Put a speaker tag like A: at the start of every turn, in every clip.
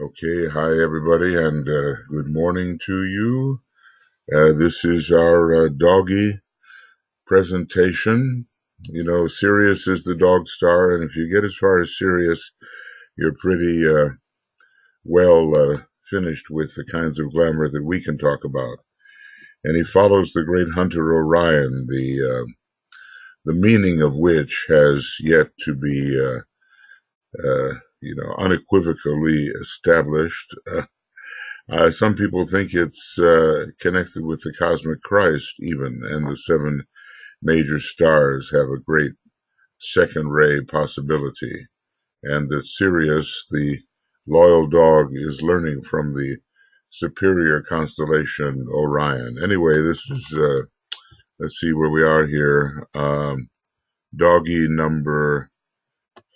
A: Okay, hi everybody, and good morning to you. This is our doggy presentation. You know, Sirius is the dog star, and if you get as far as Sirius, you're pretty well finished with the kinds of glamour that we can talk about. And he follows the great hunter Orion, the meaning of which has yet to be, unequivocally established. Some people think it's connected with the cosmic Christ, even, and the seven major stars have a great second ray possibility, and that Sirius, the loyal dog, is learning from the superior constellation Orion. Anyway, this is, let's see where we are here. Doggy number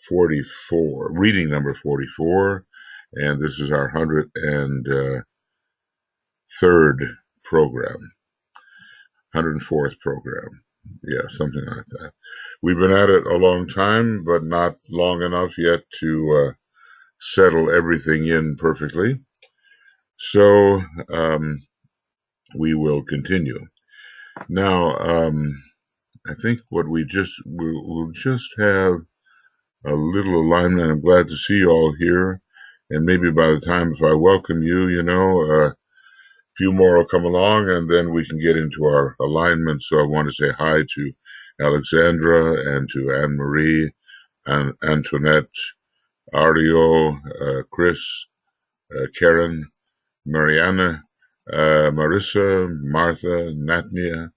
A: 44, reading number 44, and this is our 103rd program, 104th program. Yeah, something like that. We've been at it a long time, but not long enough yet to settle everything in perfectly. So we will continue. Now, I think what we'll just have a little alignment. I'm glad to see you all here. And maybe by the time, if I welcome you, a few more will come along, and then we can get into our alignment. So I want to say hi to Alexandra and to Anne-Marie, and Antoinette, Ario, Chris, Karen, Mariana, Marissa, Martha, Natnia,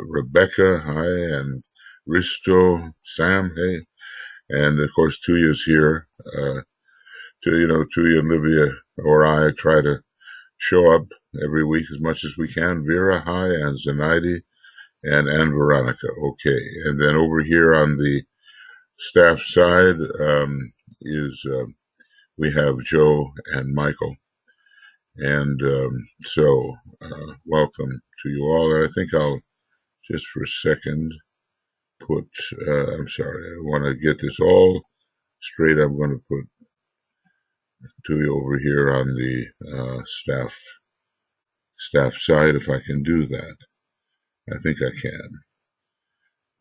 A: Rebecca, hi, and Risto, Sam, hey, and of course Tuija's here. Tuija, Olivia, or I try to show up every week as much as we can. Vera, hi, and Zenaidi, and Veronica. Okay, and then over here on the staff side we have Joe and Michael. And so welcome to you all. And I think I'll just for a second put, I'm sorry, I want to get this all straight. I'm going to put Tuija over here on the staff side, if I can do that. I think I can.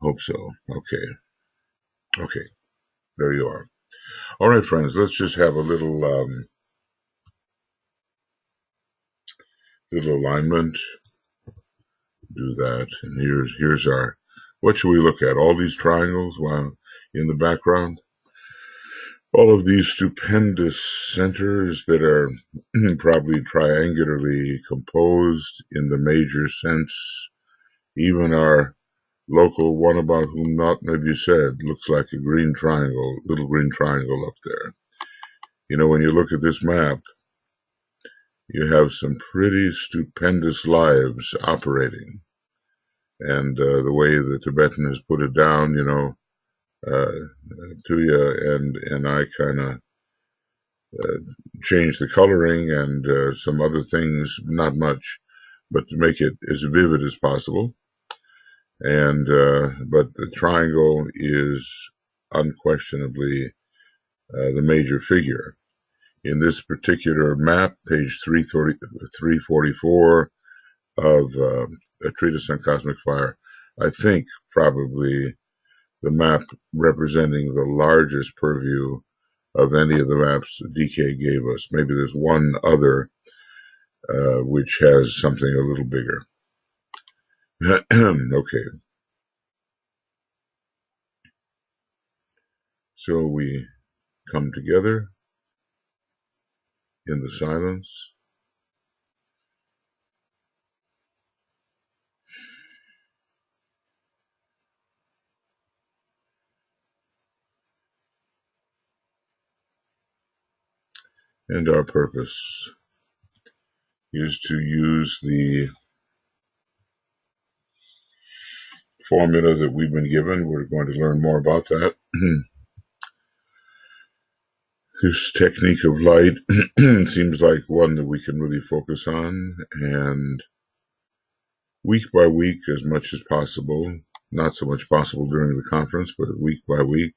A: Hope so. Okay. There you are. All right, friends. Let's just have a little alignment. Do that. And here's our. What should we look at? All these triangles while in the background. All of these stupendous centers that are probably triangularly composed in the major sense. Even our local one about whom not maybe said looks like a green triangle, little green triangle up there. You know, when you look at this map, you have some pretty stupendous lives operating. And the way the Tibetan has put it down, Tuija and I kind of changed the coloring and some other things, not much, but to make it as vivid as possible. And but the triangle is unquestionably the major figure. In this particular map, page 344 of A Treatise on Cosmic Fire, I think probably the map representing the largest purview of any of the maps DK gave us. Maybe there's one other which has something a little bigger. Okay. So we come together in the silence. And our purpose is to use the formula that we've been given. We're going to learn more about that. This technique of light seems like one that we can really focus on, and week by week, as much as possible, not so much possible during the conference, but week by week,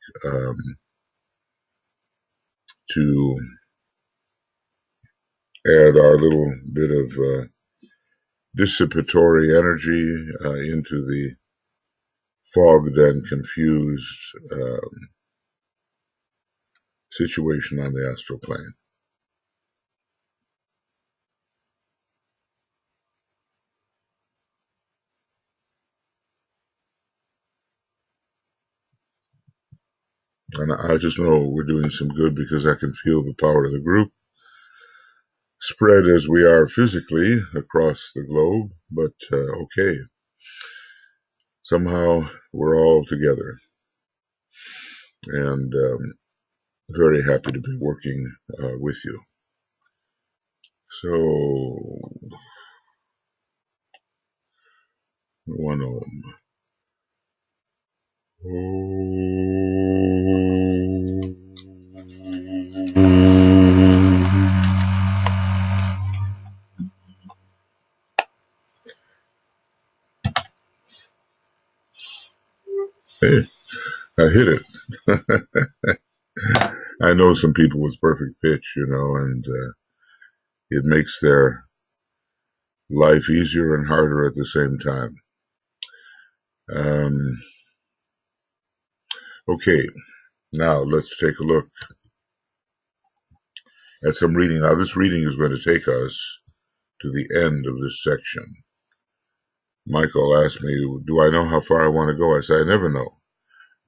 A: to add our little bit of dissipatory energy into the fogged and confused situation on the astral plane. And I just know we're doing some good because I can feel the power of the group spread as we are physically across the globe. But okay, somehow we're all together, and very happy to be working with you. So, one Om. Hey, I hit it. I know some people with perfect pitch, and it makes their life easier and harder at the same time. Okay, now let's take a look at some reading. Now, this reading is going to take us to the end of this section. Michael asked me, do I know how far I want to go? I said, I never know.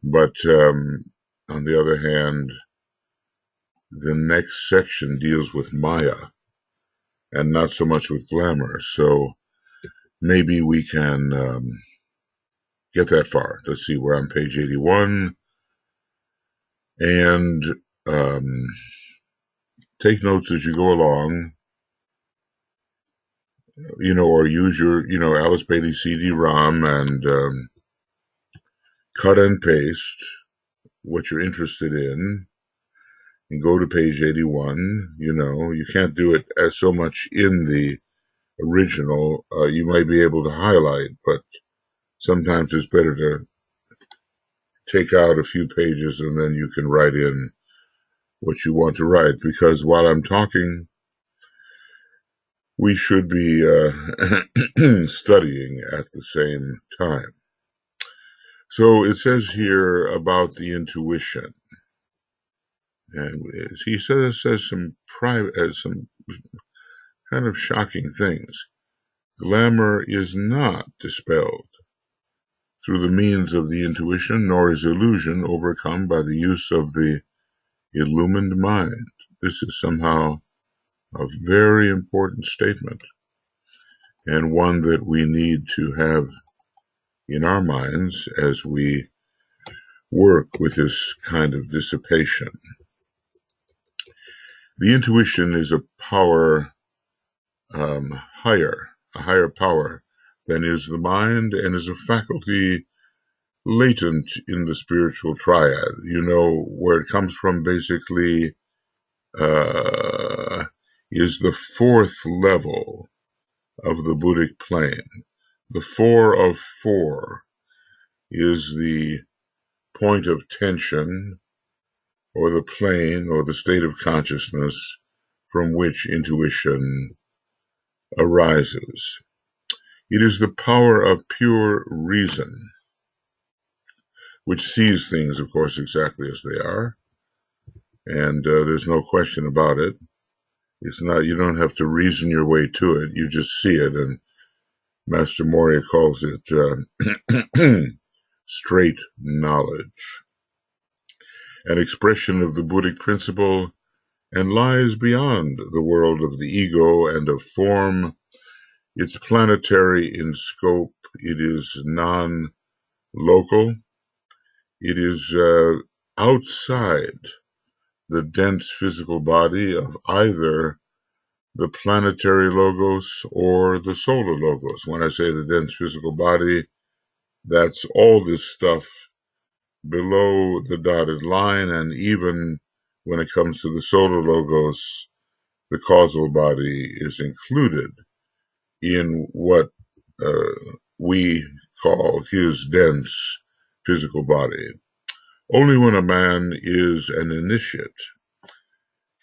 A: But on the other hand, the next section deals with Maya and not so much with glamour. So maybe we can get that far. Let's see, we're on page 81. And take notes as you go along, or use your, Alice Bailey CD-ROM and cut and paste what you're interested in and go to page 81. You can't do it as so much in the original. You might be able to highlight, but sometimes it's better to take out a few pages and then you can write in what you want to write, because while I'm talking, we should be studying at the same time. So it says here about the intuition, and he says some kind of shocking things. Glamour is not dispelled through the means of the intuition, nor is illusion overcome by the use of the illumined mind. This is somehow a very important statement, and one that we need to have in our minds as we work with this kind of dissipation. The intuition is a power a higher power than is the mind, and is a faculty latent in the spiritual triad. Where it comes from basically is the fourth level of the Buddhic plane. The 4 of 4 is the point of tension, or the plane, or the state of consciousness from which intuition arises. It is the power of pure reason, which sees things, of course, exactly as they are, and there's no question about it. It's not, you don't have to reason your way to it, you just see it, and Master Moria calls it straight knowledge, an expression of the Buddhic principle, and lies beyond the world of the ego and of form. It's planetary in scope, it is non-local, it is outside the dense physical body of either the planetary logos or the solar logos. When I say the dense physical body, that's all this stuff below the dotted line, and even when it comes to the solar logos, the causal body is included in what we call his dense physical body. Only when a man is an initiate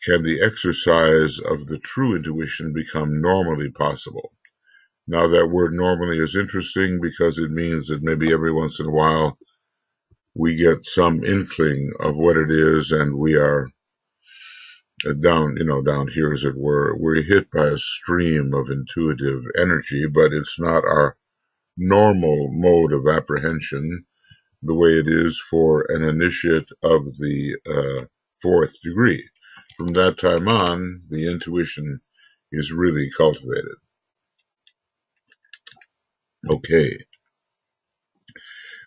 A: can the exercise of the true intuition become normally possible? Now, that word normally is interesting because it means that maybe every once in a while we get some inkling of what it is, and we are down here, as it were. We're hit by a stream of intuitive energy, but it's not our normal mode of apprehension the way it is for an initiate of the fourth degree. From that time on, the intuition is really cultivated. Okay.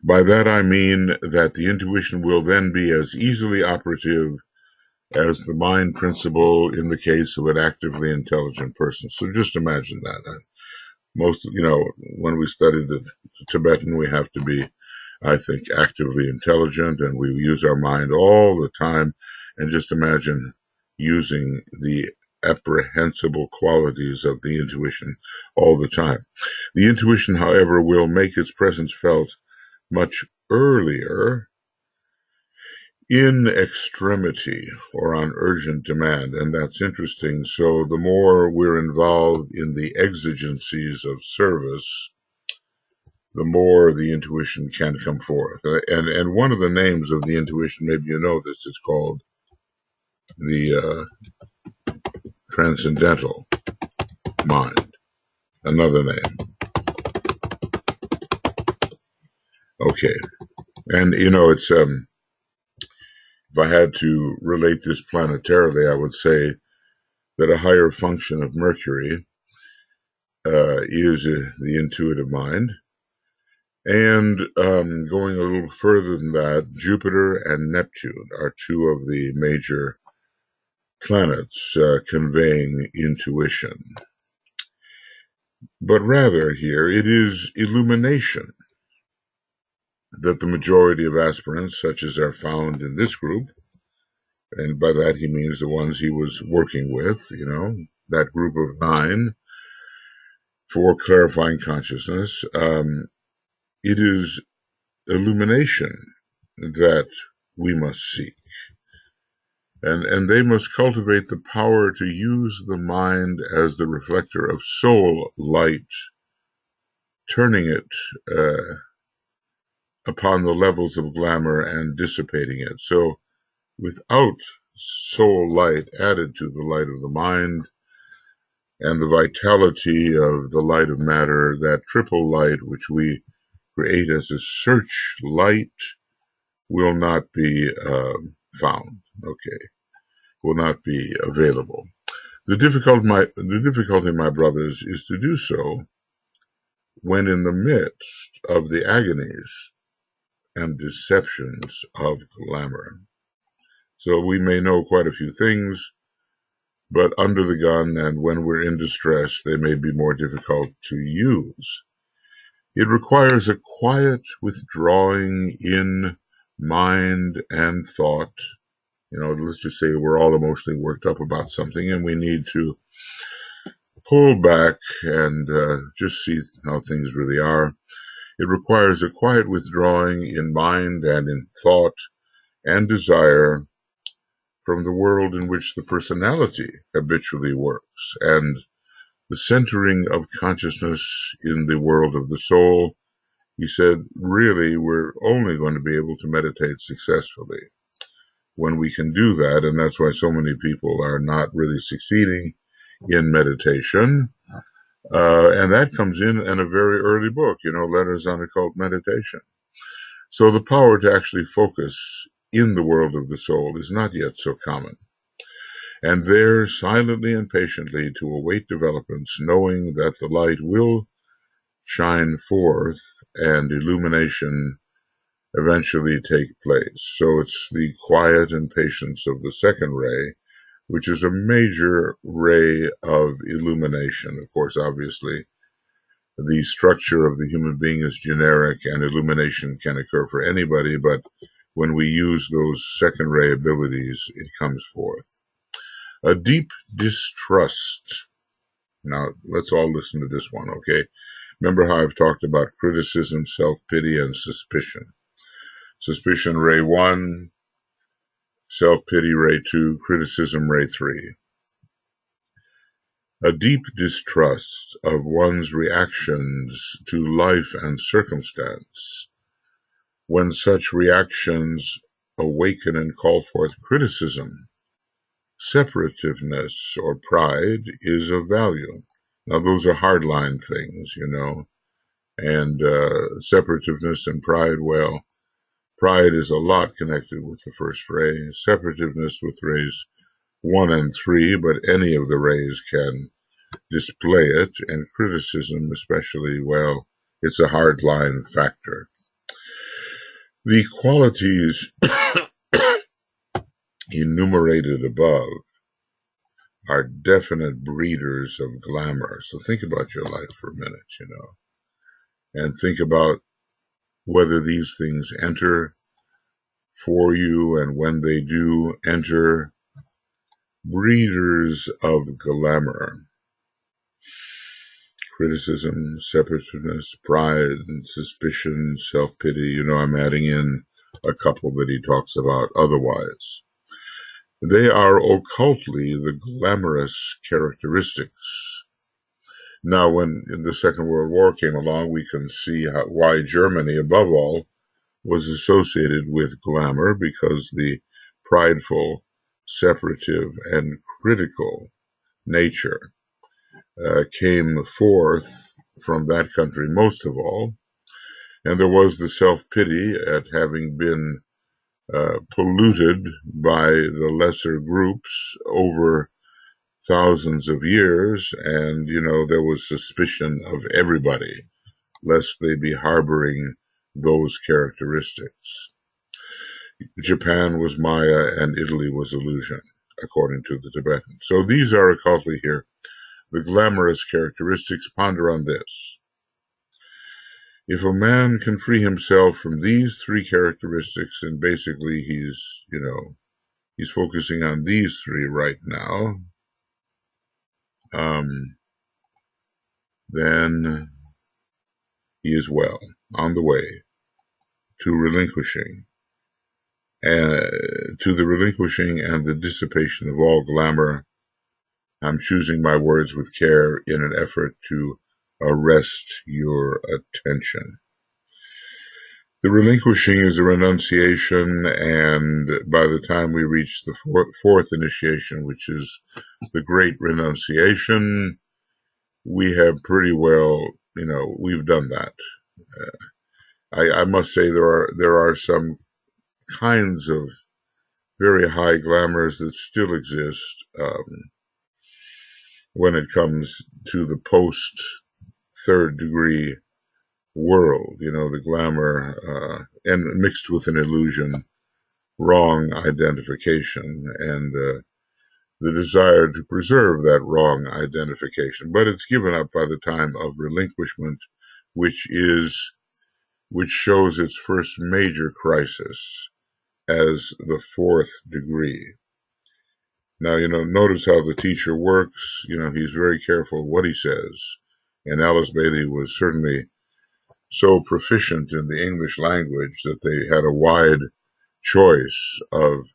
A: By that I mean that the intuition will then be as easily operative as the mind principle in the case of an actively intelligent person. So just imagine that. When we study the Tibetan, we have to be, I think, actively intelligent, and we use our mind all the time. And just imagine using the apprehensible qualities of the intuition all the time. The intuition, however, will make its presence felt much earlier in extremity or on urgent demand, and that's interesting. So the more we're involved in the exigencies of service, the more the intuition can come forth. And one of the names of the intuition, maybe you know this, is called the Transcendental Mind. Another name. Okay. And it's if I had to relate this planetarily, I would say that a higher function of Mercury is the intuitive mind. And going a little further than that, Jupiter and Neptune are two of the major planets conveying intuition. But rather here, it is illumination that the majority of aspirants, such as are found in this group, and by that he means the ones he was working with, that group of 9 for clarifying consciousness, it is illumination that we must seek. And they must cultivate the power to use the mind as the reflector of soul light, turning it upon the levels of glamour and dissipating it. So without soul light added to the light of the mind and the vitality of the light of matter, that triple light which we create as a search light will not be found, will not be available. The difficulty, my brothers, is to do so when in the midst of the agonies and deceptions of glamour. So we may know quite a few things, but under the gun and when we're in distress, they may be more difficult to use. It requires a quiet withdrawing in mind and thought. Let's just say we're all emotionally worked up about something and we need to pull back and just see how things really are. It requires a quiet withdrawing in mind and in thought and desire from the world in which the personality habitually works, and the centering of consciousness in the world of the soul. He said, really, we're only going to be able to meditate successfully when we can do that, and that's why so many people are not really succeeding in meditation. And that comes in a very early book, Letters on Occult Meditation. So the power to actually focus in the world of the soul is not yet so common. And there, silently and patiently, to await developments, knowing that the light will shine forth and illumination eventually take place. So it's the quiet and patience of the second ray, which is a major ray of illumination. Of course, obviously, the structure of the human being is generic and illumination can occur for anybody, but when we use those second ray abilities, it comes forth. A deep distrust. Now, let's all listen to this one, okay? Remember how I've talked about criticism, self-pity, and suspicion. Suspicion, ray 1, self-pity ray 2, criticism ray 3. A deep distrust of one's reactions to life and circumstance. When such reactions awaken and call forth criticism, separativeness or pride is of value. Now, those are hardline things, and separativeness and pride, well, pride is a lot connected with the first ray, separativeness with rays 1 and 3, but any of the rays can display it, and criticism especially, well, it's a hardline factor. The qualities enumerated above are definite breeders of glamour. So think about your life for a minute, and think about whether these things enter for you, and when they do enter, breeders of glamour. Criticism, separativeness, pride, and suspicion, self-pity. I'm adding in a couple that he talks about otherwise. They are occultly the glamorous characteristics. Now, when the Second World War came along, we can see why Germany, above all, was associated with glamour, because the prideful, separative, and critical nature came forth from that country most of all. And there was the self-pity at having been polluted by the lesser groups over thousands of years, and there was suspicion of everybody, lest they be harboring those characteristics. Japan was Maya and Italy was illusion, according to the Tibetan. So these are occultly here the glamorous characteristics. Ponder on this. If a man can free himself from these three characteristics, and basically he's focusing on these three right now, then he is well on the way to relinquishing, to the relinquishing and the dissipation of all glamour. I'm choosing my words with care in an effort to arrest your attention. The relinquishing is a renunciation, and by the time we reach the fourth initiation, which is the great renunciation, we have pretty well, we've done that. I must say there are some kinds of very high glamours that still exist when it comes to the post-third degree world, the glamour and mixed with an illusion, wrong identification, and the desire to preserve that wrong identification. But it's given up by the time of relinquishment, which shows its first major crisis as the fourth degree. Now, notice how the teacher works. He's very careful what he says. And Alice Bailey was certainly so proficient in the English language that they had a wide choice of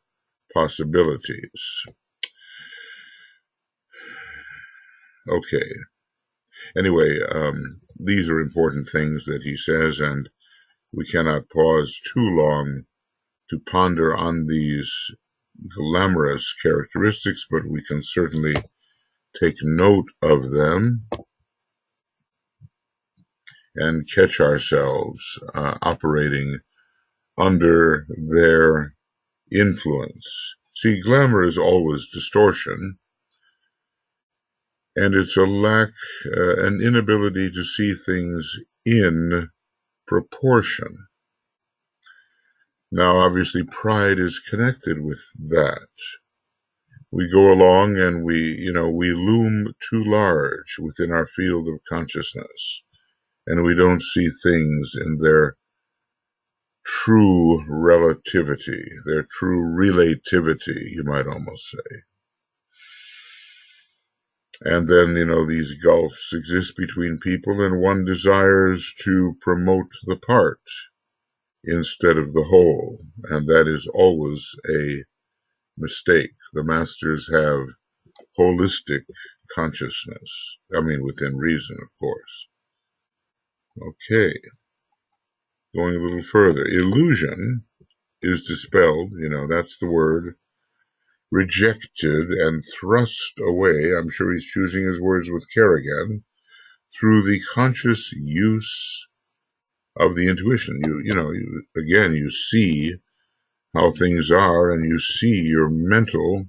A: possibilities. Okay. Anyway, these are important things that he says, and we cannot pause too long to ponder on these glamorous characteristics, but we can certainly take note of them and catch ourselves operating under their influence. See, glamour is always distortion, and it's a lack, an inability to see things in proportion. Now, obviously, pride is connected with that. We go along and we loom too large within our field of consciousness, and we don't see things in their true relativity, their true relativity, you might almost say. And then, these gulfs exist between people, and one desires to promote the part instead of the whole, and that is always a mistake. The masters have holistic consciousness. I mean, within reason, of course. Okay, going a little further. Illusion is dispelled, that's the word, rejected and thrust away. I'm sure he's choosing his words with care again, through the conscious use of the intuition. You see how things are, and you see your mental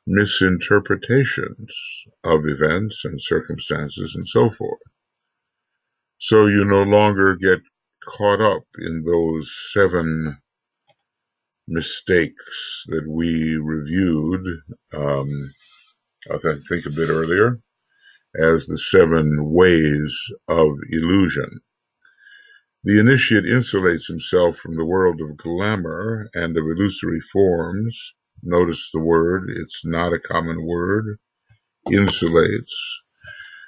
A: misinterpretations of events and circumstances and so forth. So you no longer get caught up in those 7 mistakes that we reviewed, I think a bit earlier, as the 7 ways of illusion. The initiate insulates himself from the world of glamour and of illusory forms. Notice the word, it's not a common word. Insulates.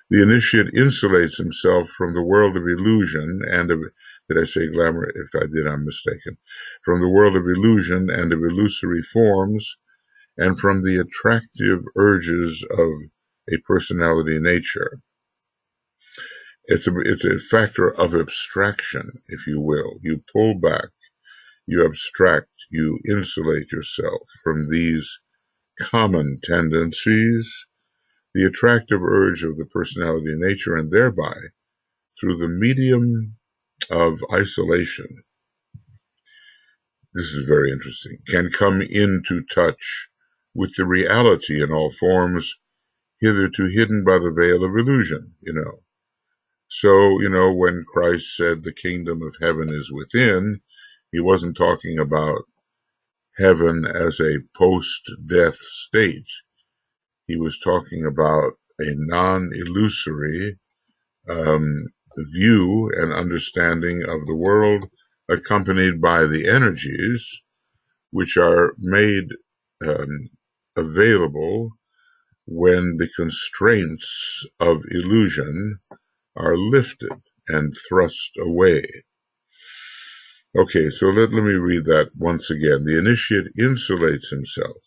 A: The initiate insulates himself from the world of illusion and of, did I say glamour? If I did, I'm mistaken. From the world of illusion and of illusory forms, and from the attractive urges of a personality nature. It's a factor of abstraction, if you will. You pull back, you abstract, you insulate yourself from these common tendencies, the attractive urge of the personality nature, and thereby, through the medium of isolation, this is very interesting, can come into touch with the reality in all forms hitherto hidden by the veil of illusion, So, when Christ said the kingdom of heaven is within, he wasn't talking about heaven as a post-death state. He was talking about a non-illusory view and understanding of the world, accompanied by the energies which are made available when the constraints of illusion are lifted and thrust away. Okay, so let me read that once again. The initiate insulates himself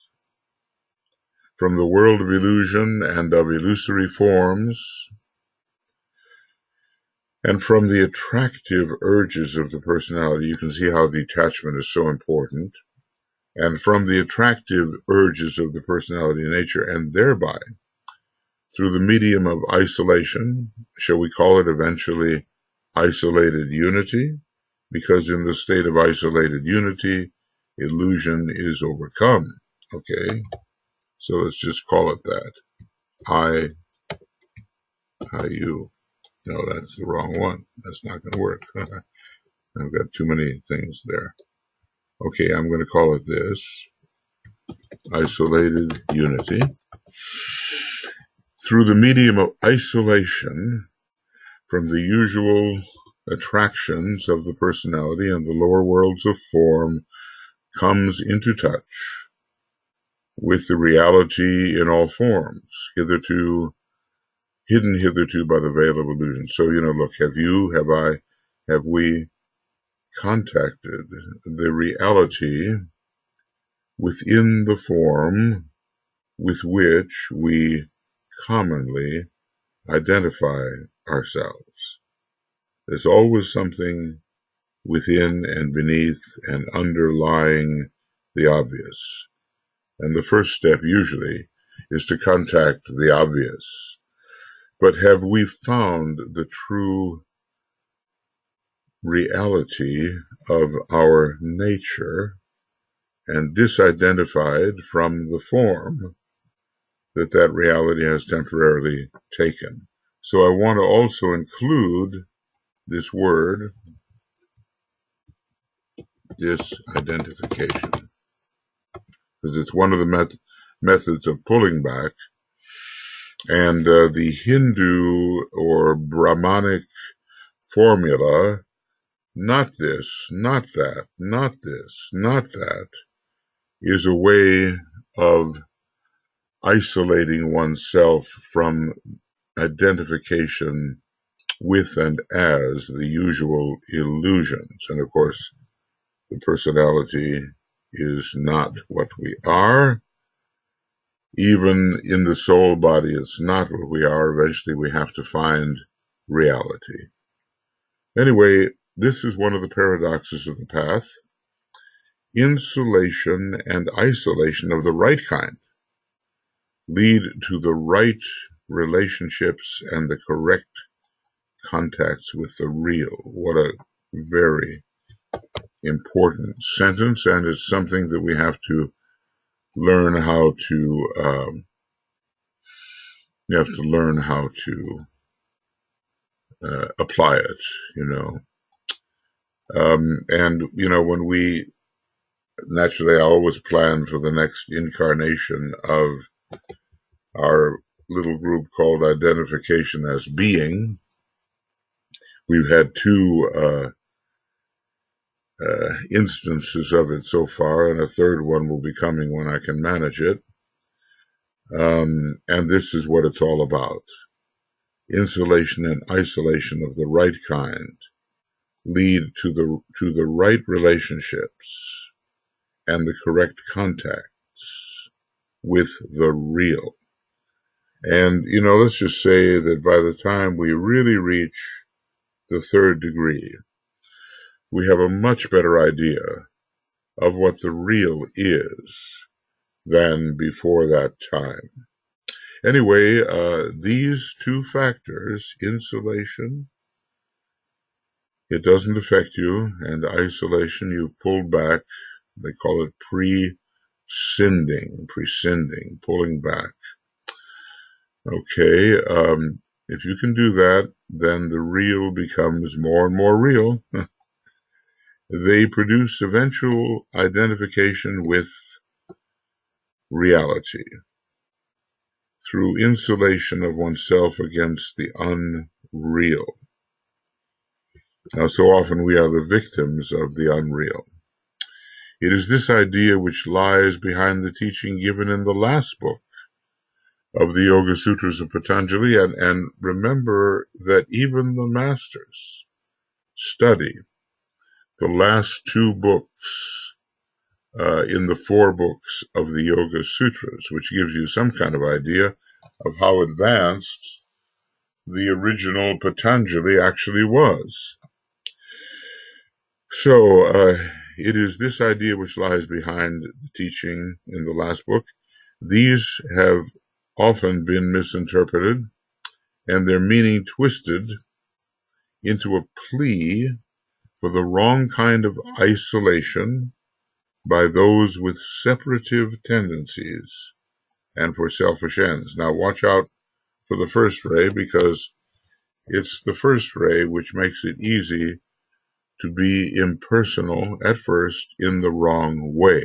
A: from the world of illusion and of illusory forms, and from the attractive urges of the personality. You can see how the attachment is so important. And from the attractive urges of the personality nature, and thereby, through the medium of isolation, shall we call it eventually isolated unity? Because in the state of isolated unity, illusion is overcome. Okay, so let's just call it that. You. No, that's the wrong one. That's not going to work. I've got too many things there. Okay, I'm going to call it this. Isolated unity. Through the medium of isolation from the usual attractions of the personality and the lower worlds of form, comes into touch with the reality in all forms, hidden hitherto by the veil of illusion. So, look, have we contacted the reality within the form with which we commonly identify ourselves? There's always something within and beneath and underlying the obvious. And the first step usually is to contact the obvious. But have we found the true reality of our nature and disidentified from the form that reality has temporarily taken? So I want to also include this word, disidentification, because it's one of the methods of pulling back. And the Hindu or Brahmanic formula, not this, not that, not this, not that, is a way of isolating oneself from identification with and as the usual illusions. And of course, the personality is not what we are. Even in the soul body, it's not what we are. Eventually, we have to find reality. Anyway, this is one of the paradoxes of the path. Insulation and isolation of the right kind lead to the right relationships and the correct contacts with the real. What a very important sentence, and it's something that we have to learn how to apply it, and when we naturally, I always plan for the next incarnation of our little group called Identification as Being. We've had two instances of it so far, and a third one will be coming when I can manage it. And this is what it's all about. Insulation and isolation of the right kind lead to the right relationships and the correct contacts with the real. And, let's just say that by the time we really reach the third degree, we have a much better idea of what the real is than before that time. Anyway, these two factors, insulation, it doesn't affect you, and isolation, you've pulled back. They call it prescinding, pulling back. Okay, if you can do that, then the real becomes more and more real. They produce eventual identification with reality through insulation of oneself against the unreal. Now, so often we are the victims of the unreal. It is this idea which lies behind the teaching given in the last book of the Yoga Sutras of Patanjali, and remember that even the masters study the last two books in the 4 books of the Yoga Sutras, which gives you some kind of idea of how advanced the original Patanjali actually was. So it is this idea which lies behind the teaching in the last book. These have often been misinterpreted and their meaning twisted into a plea for the wrong kind of isolation by those with separative tendencies and for selfish ends. Now watch out for the first ray, because it's the first ray which makes it easy to be impersonal at first in the wrong way.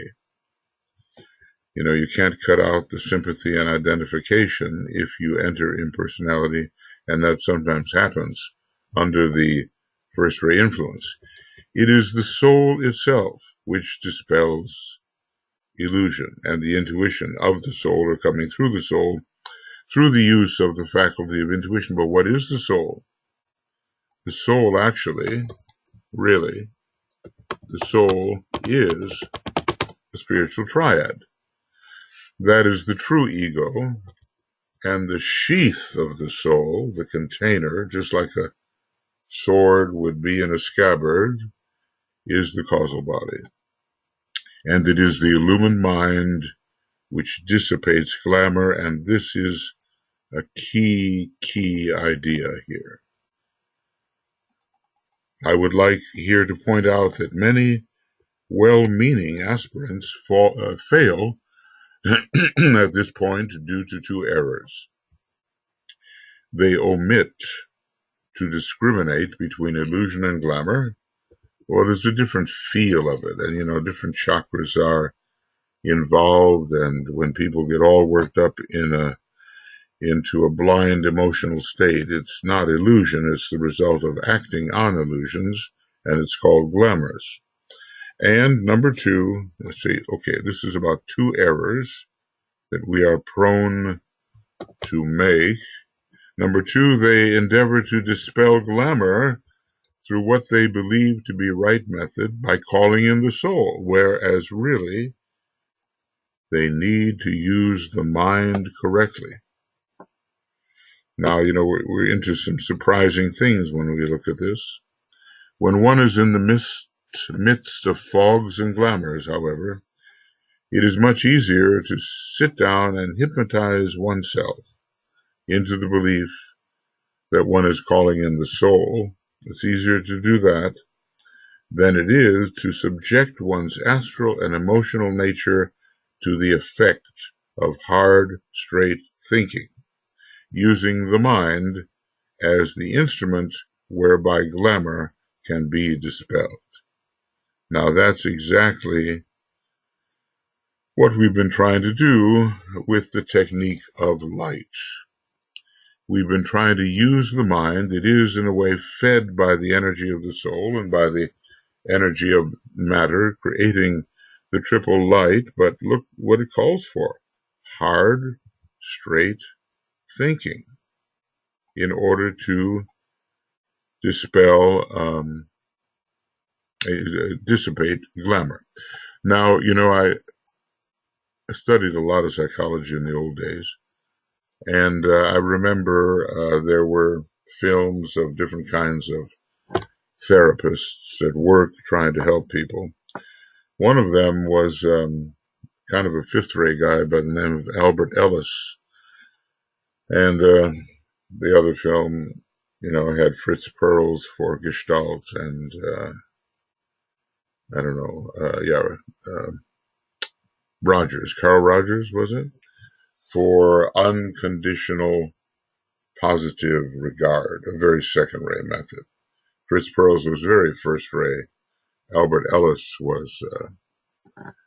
A: You can't cut out the sympathy and identification if you enter impersonality, and that sometimes happens under the first ray influence. It is the soul itself which dispels illusion, and the intuition of the soul are coming through the soul through the use of the faculty of intuition. But what is the soul? The soul actually, really, the soul is the spiritual triad. That is the true ego, and the sheath of the soul, the container, just like a sword would be in a scabbard, is the causal body. And it is the illumined mind which dissipates glamour, and this is a key idea here. I would like here to point out that many well-meaning aspirants fail at this point due to 2 errors. They omit to discriminate between illusion and glamour. Well, there's a different feel of it, and different chakras are involved, and when people get all worked up into a blind emotional state, it's not illusion, it's the result of acting on illusions, and it's called glamours. And number 2, let's see, okay, this is about 2 errors that we are prone to make. Number 2, they endeavor to dispel glamour through what they believe to be right method by calling in the soul, whereas really they need to use the mind correctly. Now, we're into some surprising things when we look at this. When one is in the midst of fogs and glamours, however, it is much easier to sit down and hypnotize oneself into the belief that one is calling in the soul. It's easier to do that than it is to subject one's astral and emotional nature to the effect of hard, straight thinking, using the mind as the instrument whereby glamour can be dispelled. Now, that's exactly what we've been trying to do with the technique of light. We've been trying to use the mind. It is, in a way, fed by the energy of the soul and by the energy of matter, creating the triple light. But look what it calls for: hard, straight thinking in order to dissipate glamour. Now, I studied a lot of psychology in the old days, and I remember there were films of different kinds of therapists at work trying to help people. One of them was kind of a fifth-rate guy by the name of Albert Ellis, and the other film, had Fritz Perls for Gestalt, and I don't know, Carl Rogers, was it? For unconditional positive regard, a very second-ray method. Fritz Perls was very first-ray. Albert Ellis was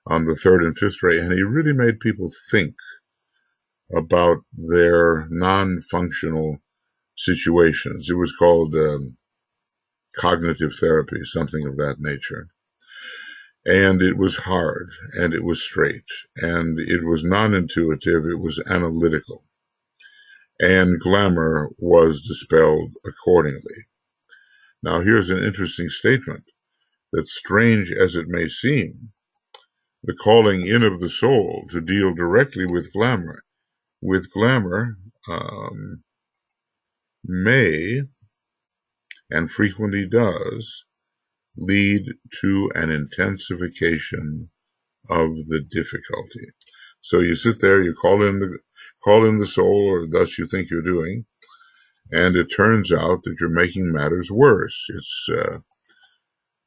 A: on the third and fifth ray, and he really made people think about their non-functional situations. It was called cognitive therapy, something of that nature. And it was hard, and it was straight, and it was non-intuitive, it was analytical. And glamour was dispelled accordingly. Now, here's an interesting statement that, strange as it may seem, the calling in of the soul to deal directly with glamour may, and frequently does, lead to an intensification of the difficulty. So you sit there, you call in the soul, or thus you think you're doing, and it turns out that you're making matters worse. It's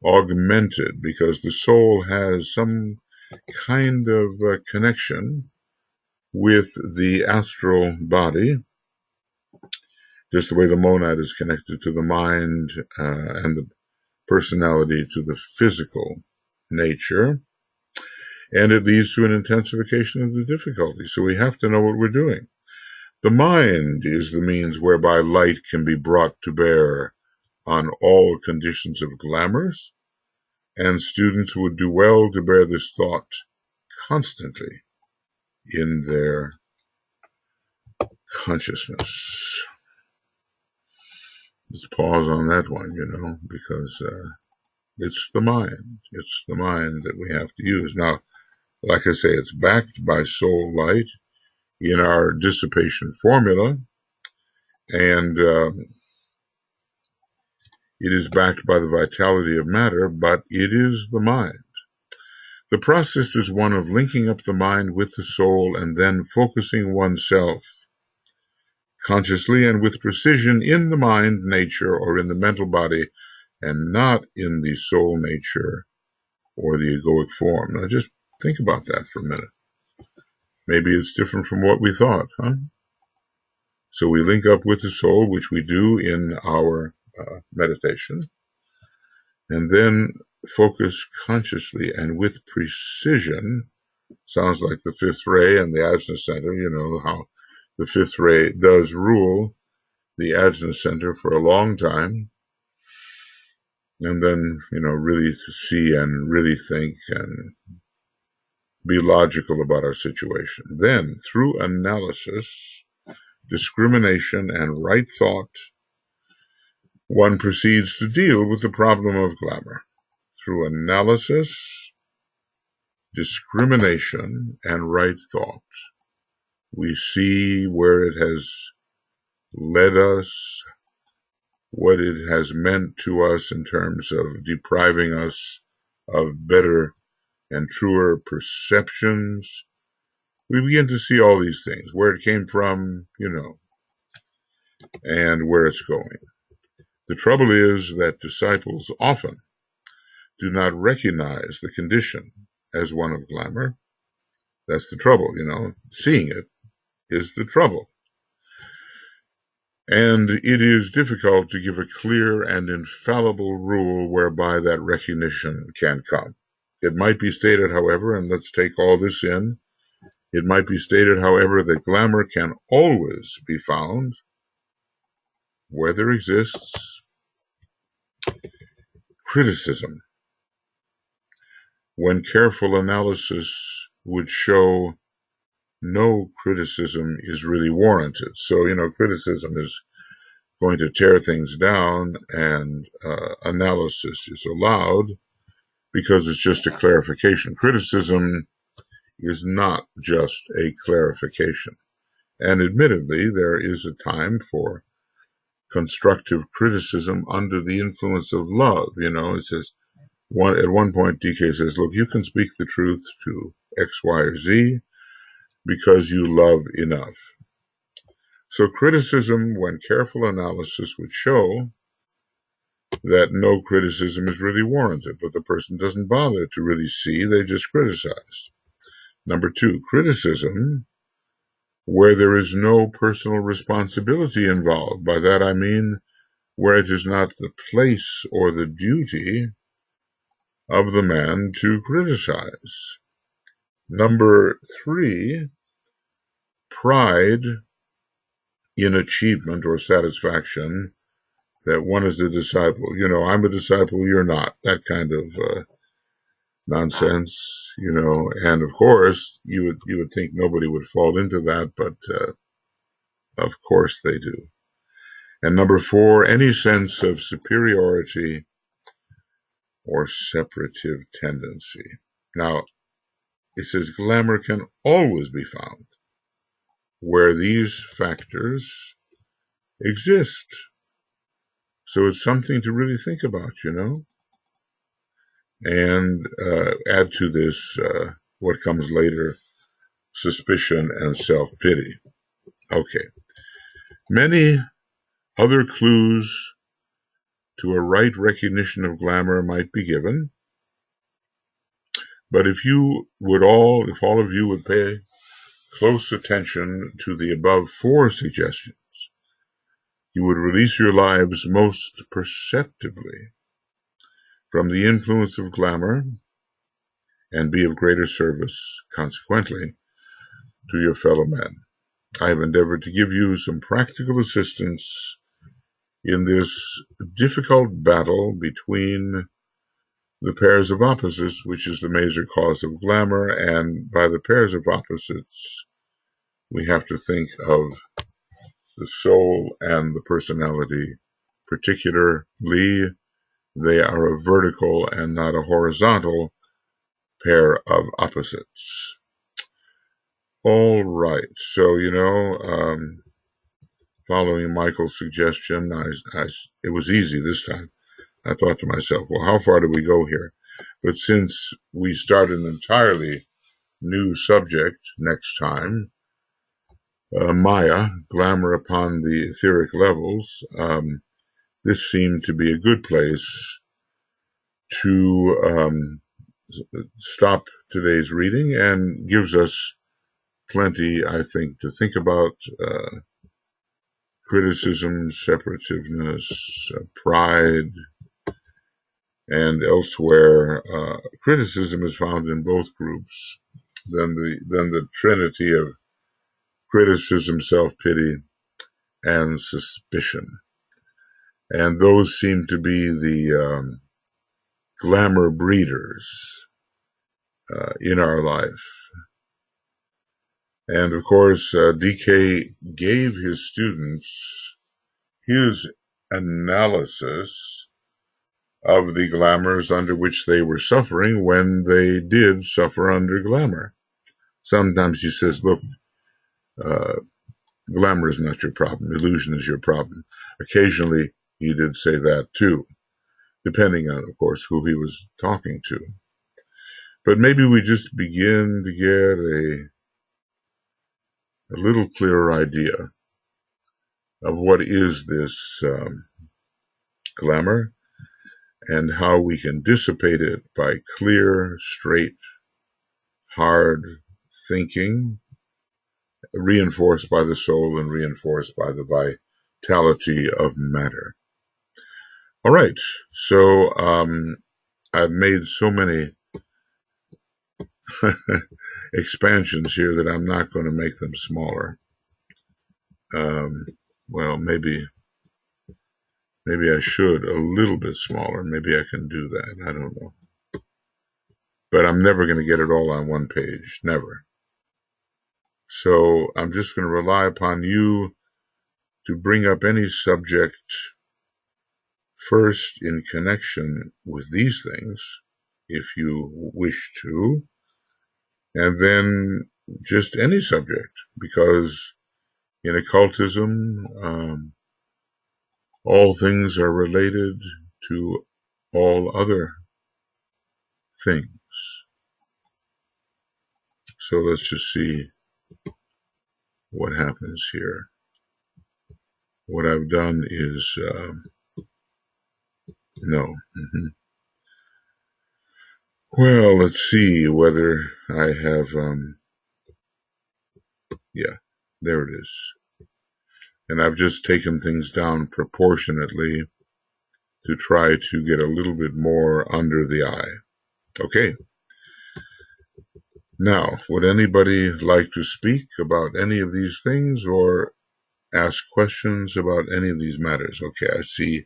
A: augmented because the soul has some kind of connection with the astral body, just the way the monad is connected to the mind and the personality to the physical nature, and it leads to an intensification of the difficulty. So we have to know what we're doing. The mind is the means whereby light can be brought to bear on all conditions of glamours, and students would do well to bear this thought constantly in their consciousness. Let's pause on that one, because it's the mind. It's the mind that we have to use. Now, like I say, it's backed by soul light in our dissipation formula, and it is backed by the vitality of matter, but it is the mind. The process is one of linking up the mind with the soul and then focusing oneself consciously and with precision in the mind nature or in the mental body, and not in the soul nature or the egoic form. Now just think about that for a minute. Maybe it's different from what we thought, huh? So we link up with the soul, which we do in our meditation, and then focus consciously and with precision. Sounds like the fifth ray and the Ajna center, how the fifth ray does rule the Ajna center for a long time. And then, really see and really think and be logical about our situation. Then, through analysis, discrimination, and right thought, one proceeds to deal with the problem of glamour through analysis, discrimination, and right thought. We see where it has led us, what it has meant to us in terms of depriving us of better and truer perceptions. We begin to see all these things, where it came from, and where it's going. The trouble is that disciples often do not recognize the condition as one of glamour. That's the trouble, Seeing it is the trouble. And it is difficult to give a clear and infallible rule whereby that recognition can come. It might be stated, however, and let's take all this in, it might be stated, however, that glamour can always be found where there exists criticism, when careful analysis would show no criticism is really warranted. So, criticism is going to tear things down, and analysis is allowed because it's just a clarification. Criticism is not just a clarification. And admittedly, there is a time for constructive criticism under the influence of love. It says, at one point, DK says, look, you can speak the truth to X, Y, or Z because you love enough. So criticism, when careful analysis would show that no criticism is really warranted, but the person doesn't bother to really see, they just criticize. Number two, criticism, where there is no personal responsibility involved. By that I mean where it is not the place or the duty of the man to criticize. Number three, pride in achievement or satisfaction, that one is a disciple. I'm a disciple, you're not. That kind of nonsense, and of course you would think nobody would fall into that, but of course they do. And number four, any sense of superiority or separative tendency. Now, it says glamour can always be found where these factors exist. So it's something to really think about, and add to this what comes later, suspicion and self-pity. Okay. Many other clues to a right recognition of glamour might be given, but if all of you would pay close attention to the above four suggestions, you would release your lives most perceptibly from the influence of glamour and be of greater service, consequently, to your fellow men. I have endeavored to give you some practical assistance in this difficult battle between the pairs of opposites, which is the major cause of glamour. And by the pairs of opposites, we have to think of the soul and the personality. Particularly, they are a vertical and not a horizontal pair of opposites. All right, so, following Michael's suggestion, it was easy this time. I thought to myself, well, how far do we go here? But since we start an entirely new subject next time, Maya, glamour upon the etheric levels, this seemed to be a good place to stop today's reading, and gives us plenty, I think, to think about. Criticism, separativeness, pride, and elsewhere. Criticism is found in both groups. Then the trinity of criticism, self-pity, and suspicion. And those seem to be the glamour breeders in our life. And of course, DK gave his students his analysis of the glamours under which they were suffering when they did suffer under glamour. Sometimes he says, look, glamour is not your problem, illusion is your problem. Occasionally he did say that too, depending on, of course, who he was talking to. But maybe we just begin to get a little clearer idea of what is this glamour and how we can dissipate it by clear, straight, hard thinking, reinforced by the soul and reinforced by the vitality of matter. All right, so I've made so many expansions here that I'm not going to make them smaller. Well, maybe I should a little bit smaller. Maybe I can do that. I don't know. But I'm never going to get it all on one page. Never. So I'm just going to rely upon you to bring up any subject first in connection with these things, if you wish to, and then just any subject, because in occultism, all things are related to all other things. So let's just see what happens here. What I've done is, no. Well, let's see whether I have, yeah, there it is. And I've just taken things down proportionately to try to get a little bit more under the eye. Okay. Now, would anybody like to speak about any of these things or ask questions about any of these matters? Okay, I see.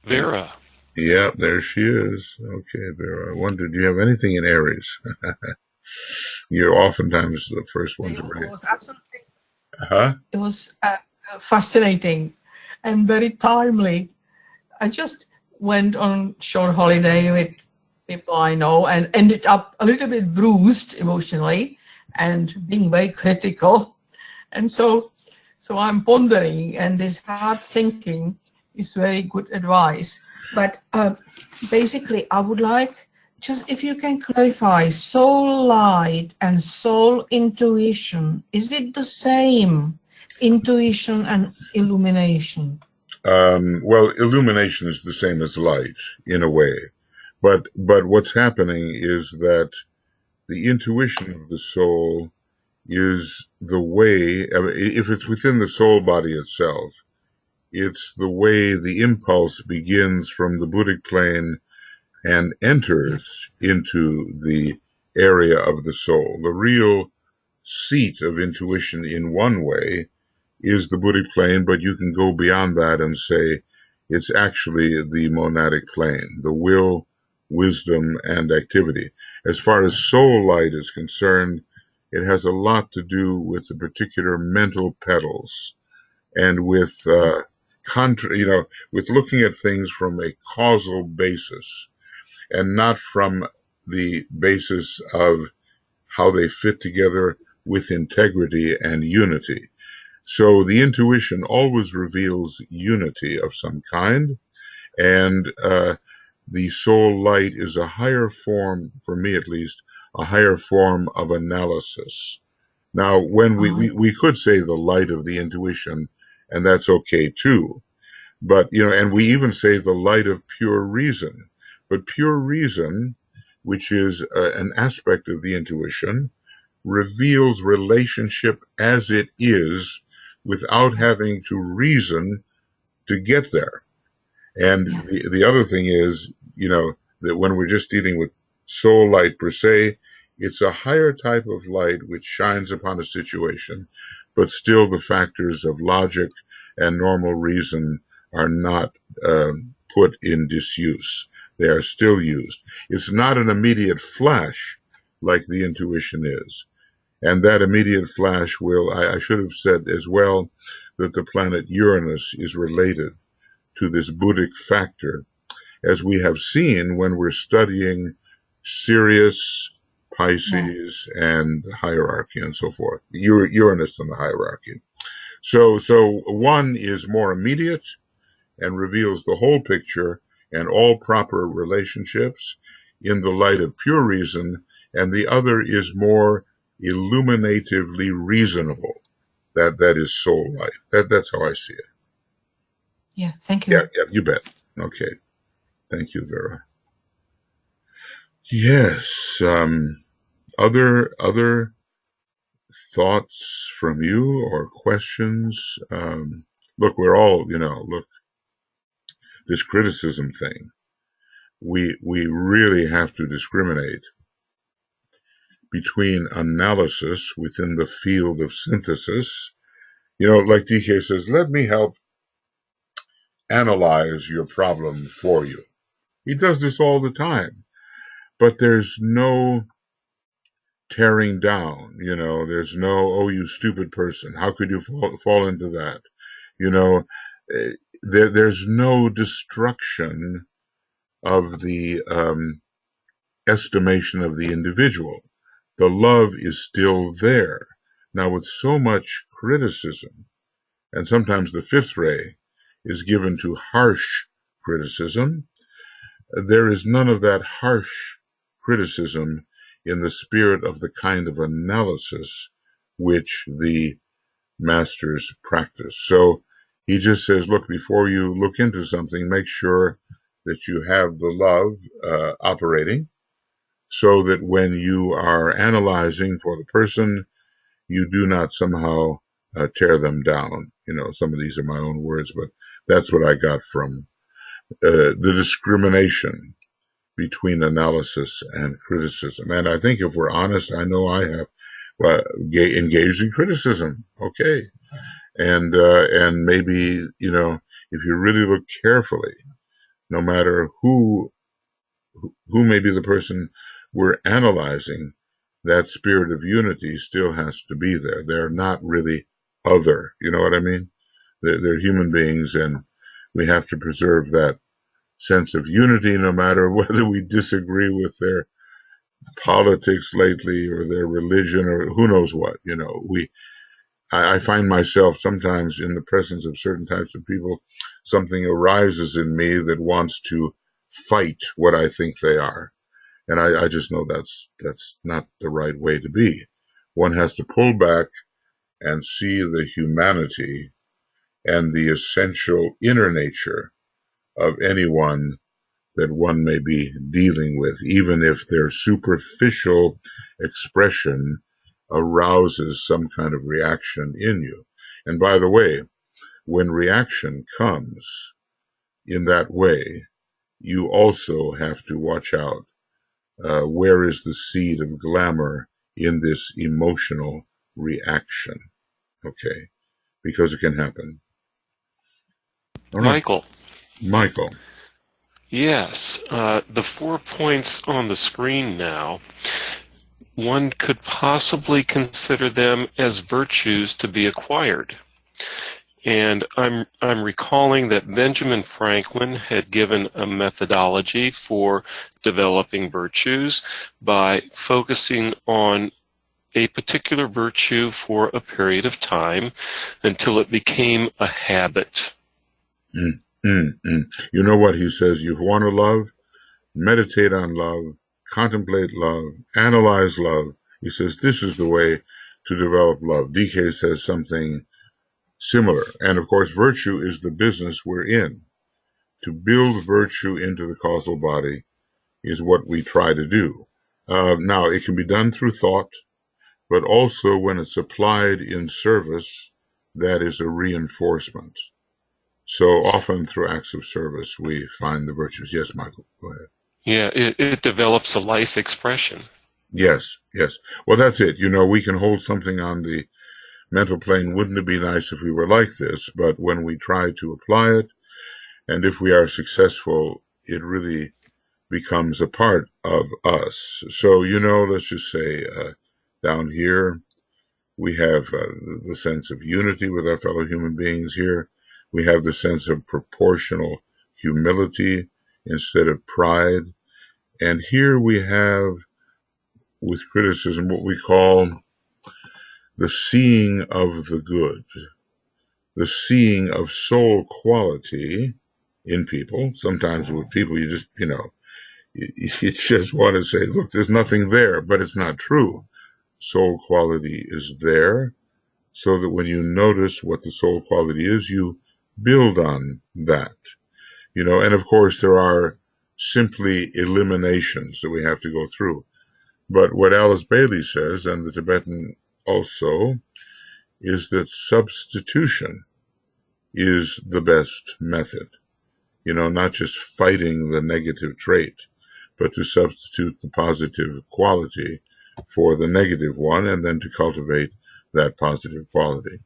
B: Vera.
A: Yeah, there she is. Okay, Vera. I wonder, do you have anything in Aries? You're oftentimes the first one to raise.
C: It was absolutely.
A: Huh?
C: It was fascinating and very timely. I just went on short holiday with people I know and ended up a little bit bruised emotionally and being very critical. And so I'm pondering, and this hard thinking is very good advice. But basically, I would like just if you can clarify soul light and soul intuition. Is it the same, intuition and illumination?
A: Well, illumination is the same as light in a way, but what's happening is that the intuition of the soul is the way, if it's within the soul body itself, it's the way the impulse begins from the Buddhic plane and enters into the area of the soul. The real seat of intuition in one way is the Buddhic plane, but you can go beyond that and say it's actually the monadic plane, the will, wisdom, and activity. As far as soul light is concerned, it has a lot to do with the particular mental petals and with with looking at things from a causal basis and not from the basis of how they fit together with integrity and unity. So the intuition always reveals unity of some kind, and the soul light is a higher form, for me at least, a higher form of analysis. Now, when we could say the light of the intuition, and that's okay too, but, and we even say the light of pure reason, but pure reason, which is an aspect of the intuition, reveals relationship as it is without having to reason to get there. And the other thing is, that when we're just dealing with soul light per se, it's a higher type of light which shines upon a situation, but still the factors of logic and normal reason are not put in disuse. They are still used. It's not an immediate flash like the intuition is. And that immediate flash I should have said as well that the planet Uranus is related to this Buddhic factor, as we have seen when we're studying Sirius, Pisces, and the hierarchy and so forth, Uranus and the hierarchy. So one is more immediate and reveals the whole picture and all proper relationships in the light of pure reason, and the other is more illuminatively reasonable. That is soul light. That's how I see it.
C: Yeah, thank you.
A: Yeah, you bet. Okay. Thank you, Vera. Yes. Other thoughts from you or questions? Look, we're all, look, this criticism thing, we really have to discriminate between analysis within the field of synthesis. Like DK says, let me help analyze your problem for you. He does this all the time, but there's no tearing down, there's no, oh, you stupid person, how could you fall into that? There's no destruction of the estimation of the individual. The love is still there. Now, with so much criticism, and sometimes the fifth ray is given to harsh criticism, there is none of that harsh criticism in the spirit of the kind of analysis which the masters practice. So he just says, look, before you look into something, make sure that you have the love operating, so that when you are analyzing for the person, you do not somehow tear them down. Some of these are my own words, but that's what I got from the discrimination between analysis and criticism. And I think if we're honest, I know I have engaged in criticism. Okay. And maybe, if you really look carefully, no matter who may be the person we're analyzing, that spirit of unity still has to be there. They're not really other. You know what I mean? They're human beings, and we have to preserve that sense of unity, no matter whether we disagree with their politics lately or their religion or who knows what. I find myself sometimes in the presence of certain types of people, something arises in me that wants to fight what I think they are. And I just know that's not the right way to be. One has to pull back and see the humanity and the essential inner nature of anyone that one may be dealing with, even if their superficial expression arouses some kind of reaction in you. And by the way, when reaction comes in that way, you also have to watch out. Where is the seed of glamour in this emotional reaction? Okay, because it can happen. All right. Michael.
B: Yes, the 4 points on the screen now, one could possibly consider them as virtues to be acquired. And I'm recalling that Benjamin Franklin had given a methodology for developing virtues by focusing on a particular virtue for a period of time until it became a habit.
A: You know what he says? You want to love? Meditate on love, contemplate love, analyze love. He says this is the way to develop love. DK says something similar. And of course, virtue is the business we're in. To build virtue into the causal body is what we try to do. Now, it can be done through thought, but also when it's applied in service, that is a reinforcement. So often through acts of service, we find the virtues. Yes, Michael, go ahead.
B: Yeah, it develops a life expression.
A: Yes. Well, that's it. We can hold something on the mental plane. Wouldn't it be nice if we were like this? But when we try to apply it, and if we are successful, it really becomes a part of us. So, let's just say down here, we have the sense of unity with our fellow human beings here. We have the sense of proportional humility instead of pride. And here we have, with criticism, what we call the seeing of the good, the seeing of soul quality in people. Sometimes with people, you just, you just want to say, look, there's nothing there, but it's not true. Soul quality is there, so that when you notice what the soul quality is, you build on that. And of course there are simply eliminations that we have to go through. But what Alice Bailey says, and the Tibetan also, is that substitution is the best method. Not just fighting the negative trait, but to substitute the positive quality for the negative one, and then to cultivate that positive quality.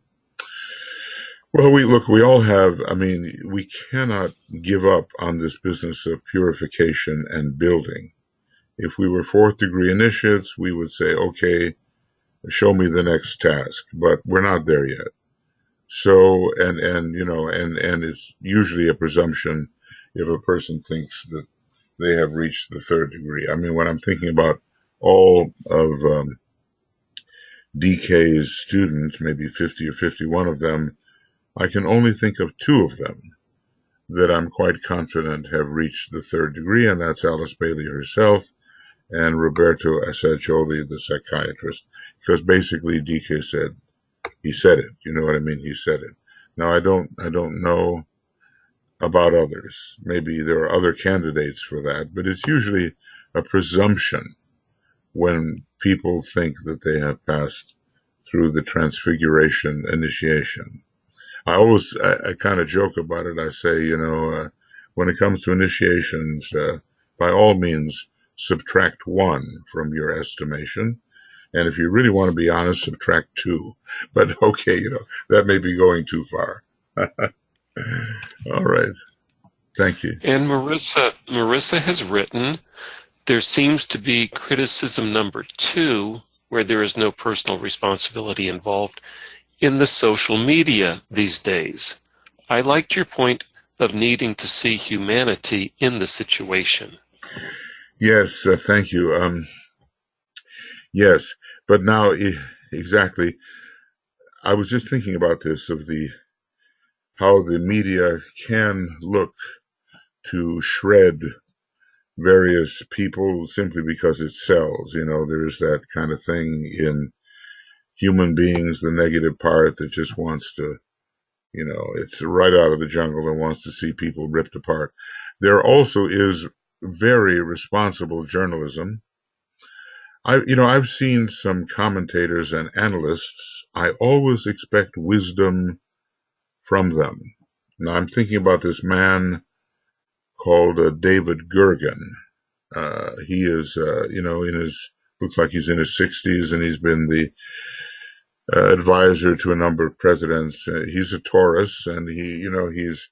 A: Well, we all have, we cannot give up on this business of purification and building. If we were fourth degree initiates, we would say, okay, show me the next task, but we're not there yet. So, and it's usually a presumption if a person thinks that they have reached the third degree. When I'm thinking about all of DK's students, maybe 50 or 51 of them, I can only think of 2 of them that I'm quite confident have reached the third degree, and that's Alice Bailey herself and Roberto Assagioli, the psychiatrist, because basically DK said, he said it, you know what I mean? He said it. Now, I don't know about others. Maybe there are other candidates for that, but it's usually a presumption when people think that they have passed through the transfiguration initiation. I kind of joke about it. I say, when it comes to initiations, by all means, subtract 1 from your estimation. And if you really want to be honest, subtract 2. But okay, that may be going too far. All right. Thank you.
B: And Marissa has written, there seems to be criticism number 2, where there is no personal responsibility involved, in the social media these days. I liked your point of needing to see humanity in the situation.
A: Yes, thank you. Yes, but now, exactly, I was just thinking about this, of how the media can look to shred various people simply because it sells. There's that kind of thing in human beings, the negative part that just wants to, it's right out of the jungle and wants to see people ripped apart. There also is very responsible journalism. I've seen some commentators and analysts. I always expect wisdom from them. Now, I'm thinking about this man called David Gergen. He is, looks like he's in his 60s, and he's been the advisor to a number of presidents. He's a Taurus, and he's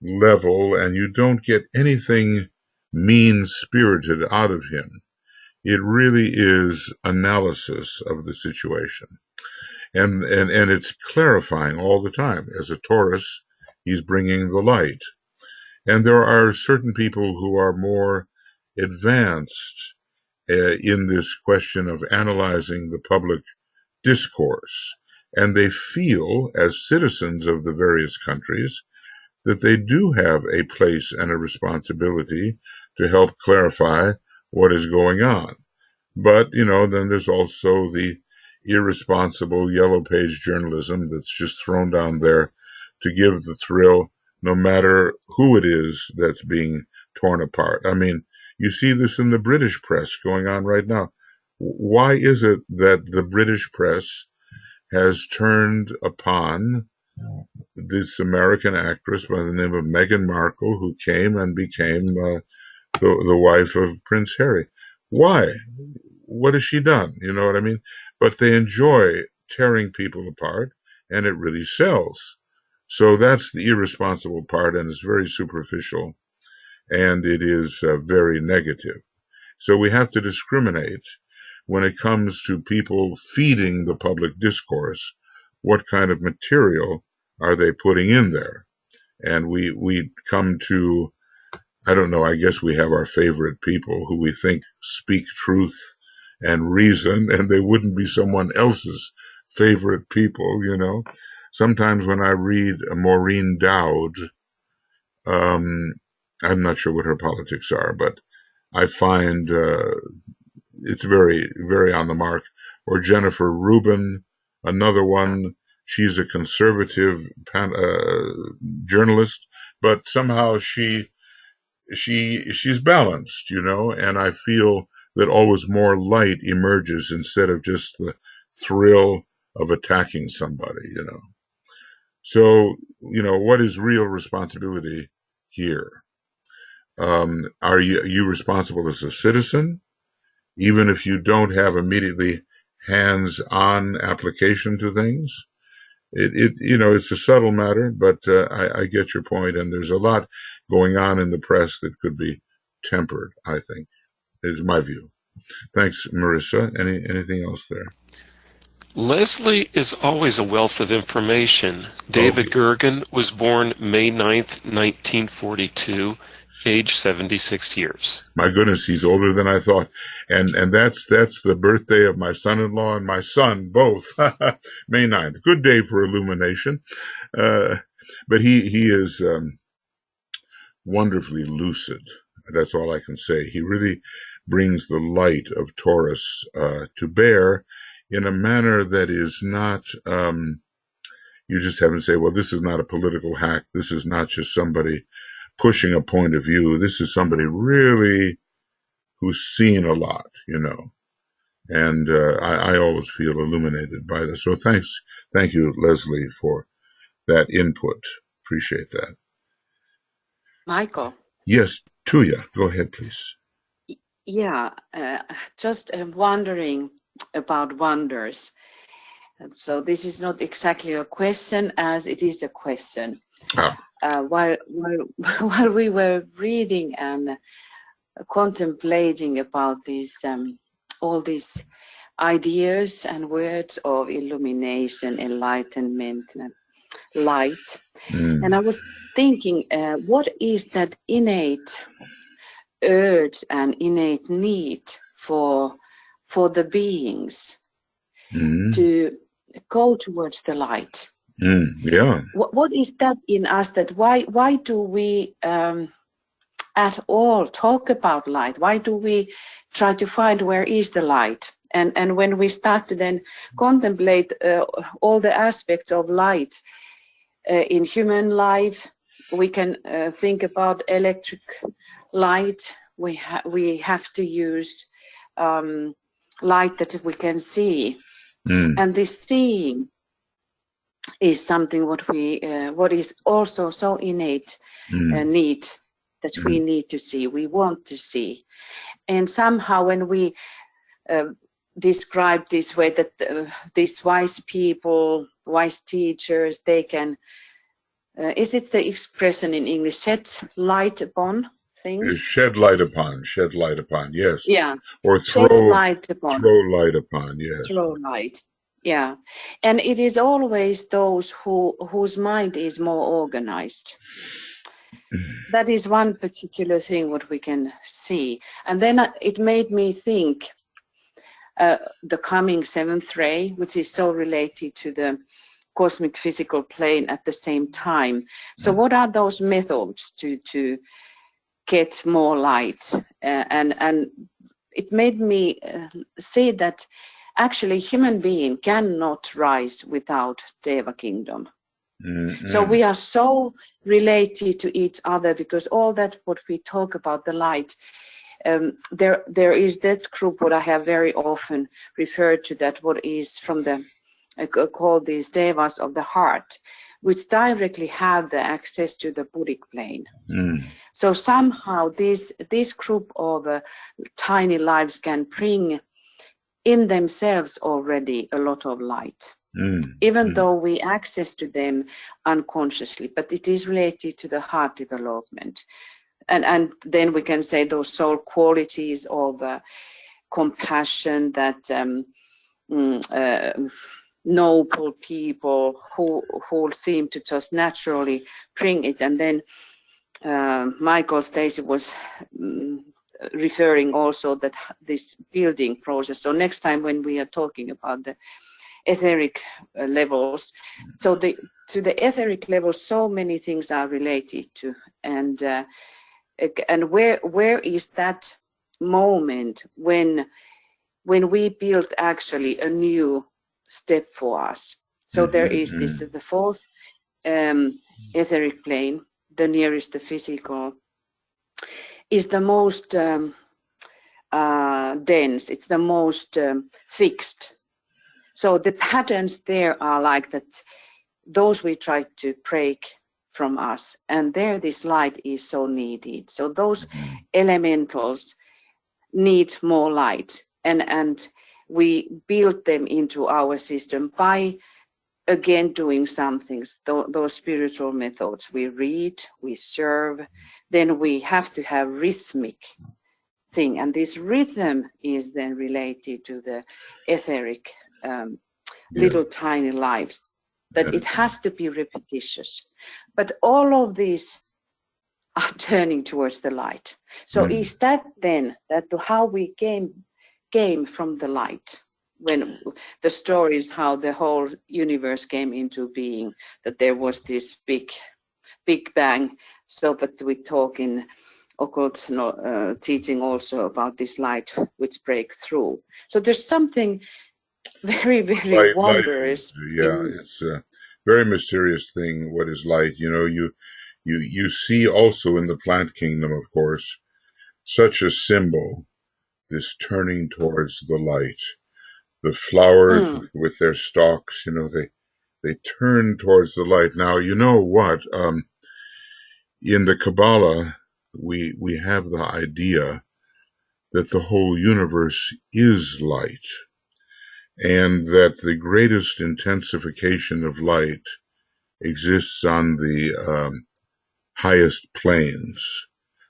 A: level, and you don't get anything mean-spirited out of him. It really is analysis of the situation. And it's clarifying all the time. As a Taurus, he's bringing the light. And there are certain people who are more advanced in this question of analyzing the public discourse. And they feel, as citizens of the various countries, that they do have a place and a responsibility to help clarify what is going on. But, then there's also the irresponsible yellow page journalism that's just thrown down there to give the thrill, no matter who it is that's being torn apart. You see this in the British press going on right now. Why is it that the British press has turned upon this American actress by the name of Meghan Markle, who came and became the wife of Prince Harry? Why? What has she done? You know what I mean? But they enjoy tearing people apart, and it really sells. So that's the irresponsible part, and it's very superficial, and it is very negative. So we have to discriminate when it comes to people feeding the public discourse. What kind of material are they putting in there? and we come to, I don't know, I guess we have our favorite people who we think speak truth and reason, and they wouldn't be someone else's favorite people, you know. Sometimes when I read Maureen Dowd, I'm not sure what her politics are, but I find it's very, very on the mark. Or Jennifer Rubin, another one. She's a conservative journalist, but somehow she's balanced, you know, and I feel that always more light emerges instead of just the thrill of attacking somebody, you know. So, you know, what is real responsibility here? Are you responsible as a citizen, even if you don't have immediately hands-on application to things? You know, it's a subtle matter, but I get your point, and there's a lot going on in the press that could be tempered, I think, is my view. Thanks, Marissa. Anything else there?
B: Leslie is always a wealth of information. David Gergen was born May 9th, 1942, age 76 years.
A: My goodness, he's older than I thought. And that's the birthday of my son-in-law and my son, both. May 9th. Good day for illumination. But he is wonderfully lucid. That's all I can say. He really brings the light of Taurus to bear in a manner that is not, you just have to say, well, this is not a political hack. This is not just somebody pushing a point of view. This is somebody really who's seen a lot, you know. And I always feel illuminated by this. So thank you, Leslie, for that input. Appreciate that.
D: Michael.
A: Yes, Tuija, go ahead, please.
D: Yeah, just wondering about wonders. And so this is not exactly a question as it is a question. While we were reading and contemplating about these all these ideas and words of illumination, enlightenment, light, and I was thinking, what is that innate urge and innate need for the beings to go towards the light?
A: Yeah.
D: What is that in us? That why do we at all talk about light? Why do we try to find where is the light? And when we start to then contemplate all the aspects of light in human life, we can think about electric light. We have to use light that we can see, and this seeing is something what is also so innate need that we need to see, we want to see. And somehow when we describe this way that these wise people, wise teachers, they can, is it the expression in English, shed light upon things?
A: Shed light upon, yes.
D: Yeah.
A: Or throw light upon, yes.
D: Throw light. Yeah, and it is always those whose mind is more organized. That is one particular thing what we can see. And then it made me think the coming seventh ray, which is so related to the cosmic physical plane at the same time. So what are those methods to get more light? And it made me say that actually human being cannot rise without Deva kingdom. So we are so related to each other, because all that what we talk about the light, there is that group what I have very often referred to, that what is from the called these devas of the heart, which directly have the access to the Buddhic plane. So somehow this group of tiny lives can bring in themselves already a lot of light, even though we access to them unconsciously, but it is related to the heart development. And then we can say those soul qualities of compassion that noble people who seem to just naturally bring it. And then Michael Stacy was referring also that this building process. So next time when we are talking about the etheric levels, so to the etheric level, so many things are related to, and where is that moment when we build actually a new step for us. So there is this, the fourth etheric plane, the nearest the physical, is the most dense, it's the most fixed. So the patterns there are like that, those we try to break from us, and there this light is so needed. So those elementals need more light, and we build them into our system by again doing some things, those spiritual methods. We read, we serve, then we have to have rhythmic thing, and this rhythm is then related to the etheric little tiny lives, that it has to be repetitious. But all of these are turning towards the light. So is that then that how we came from the light, when the story is how the whole universe came into being, that there was this big bang. So but we talk in occult teaching also about this light which break through. So there's something very, very wondrous.
A: It's a very mysterious thing. What is light? You know, you see also in the plant kingdom, of course, such a symbol, this turning towards the light. The flowers with their stalks, you know, they turn towards the light. Now, you know what? In the Kabbalah, we have the idea that the whole universe is light, and that the greatest intensification of light exists on the highest planes.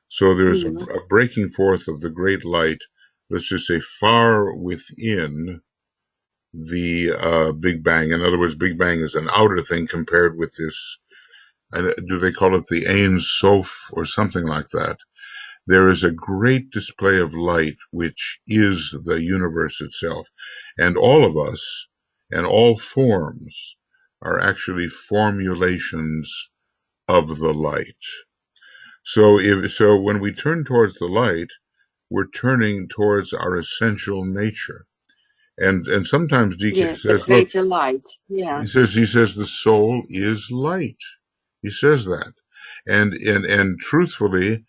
A: So there's a breaking forth of the great light, let's just say far within the Big Bang. In other words, Big Bang is an outer thing compared with this, do they call it the Ein Sof or something like that? There is a great display of light, which is the universe itself. And all of us and all forms are actually formulations of the light. So when we turn towards the light, we're turning towards our essential nature. And sometimes DK says, look,
D: light. Yeah.
A: He says the soul is light. He says that. And truthfully,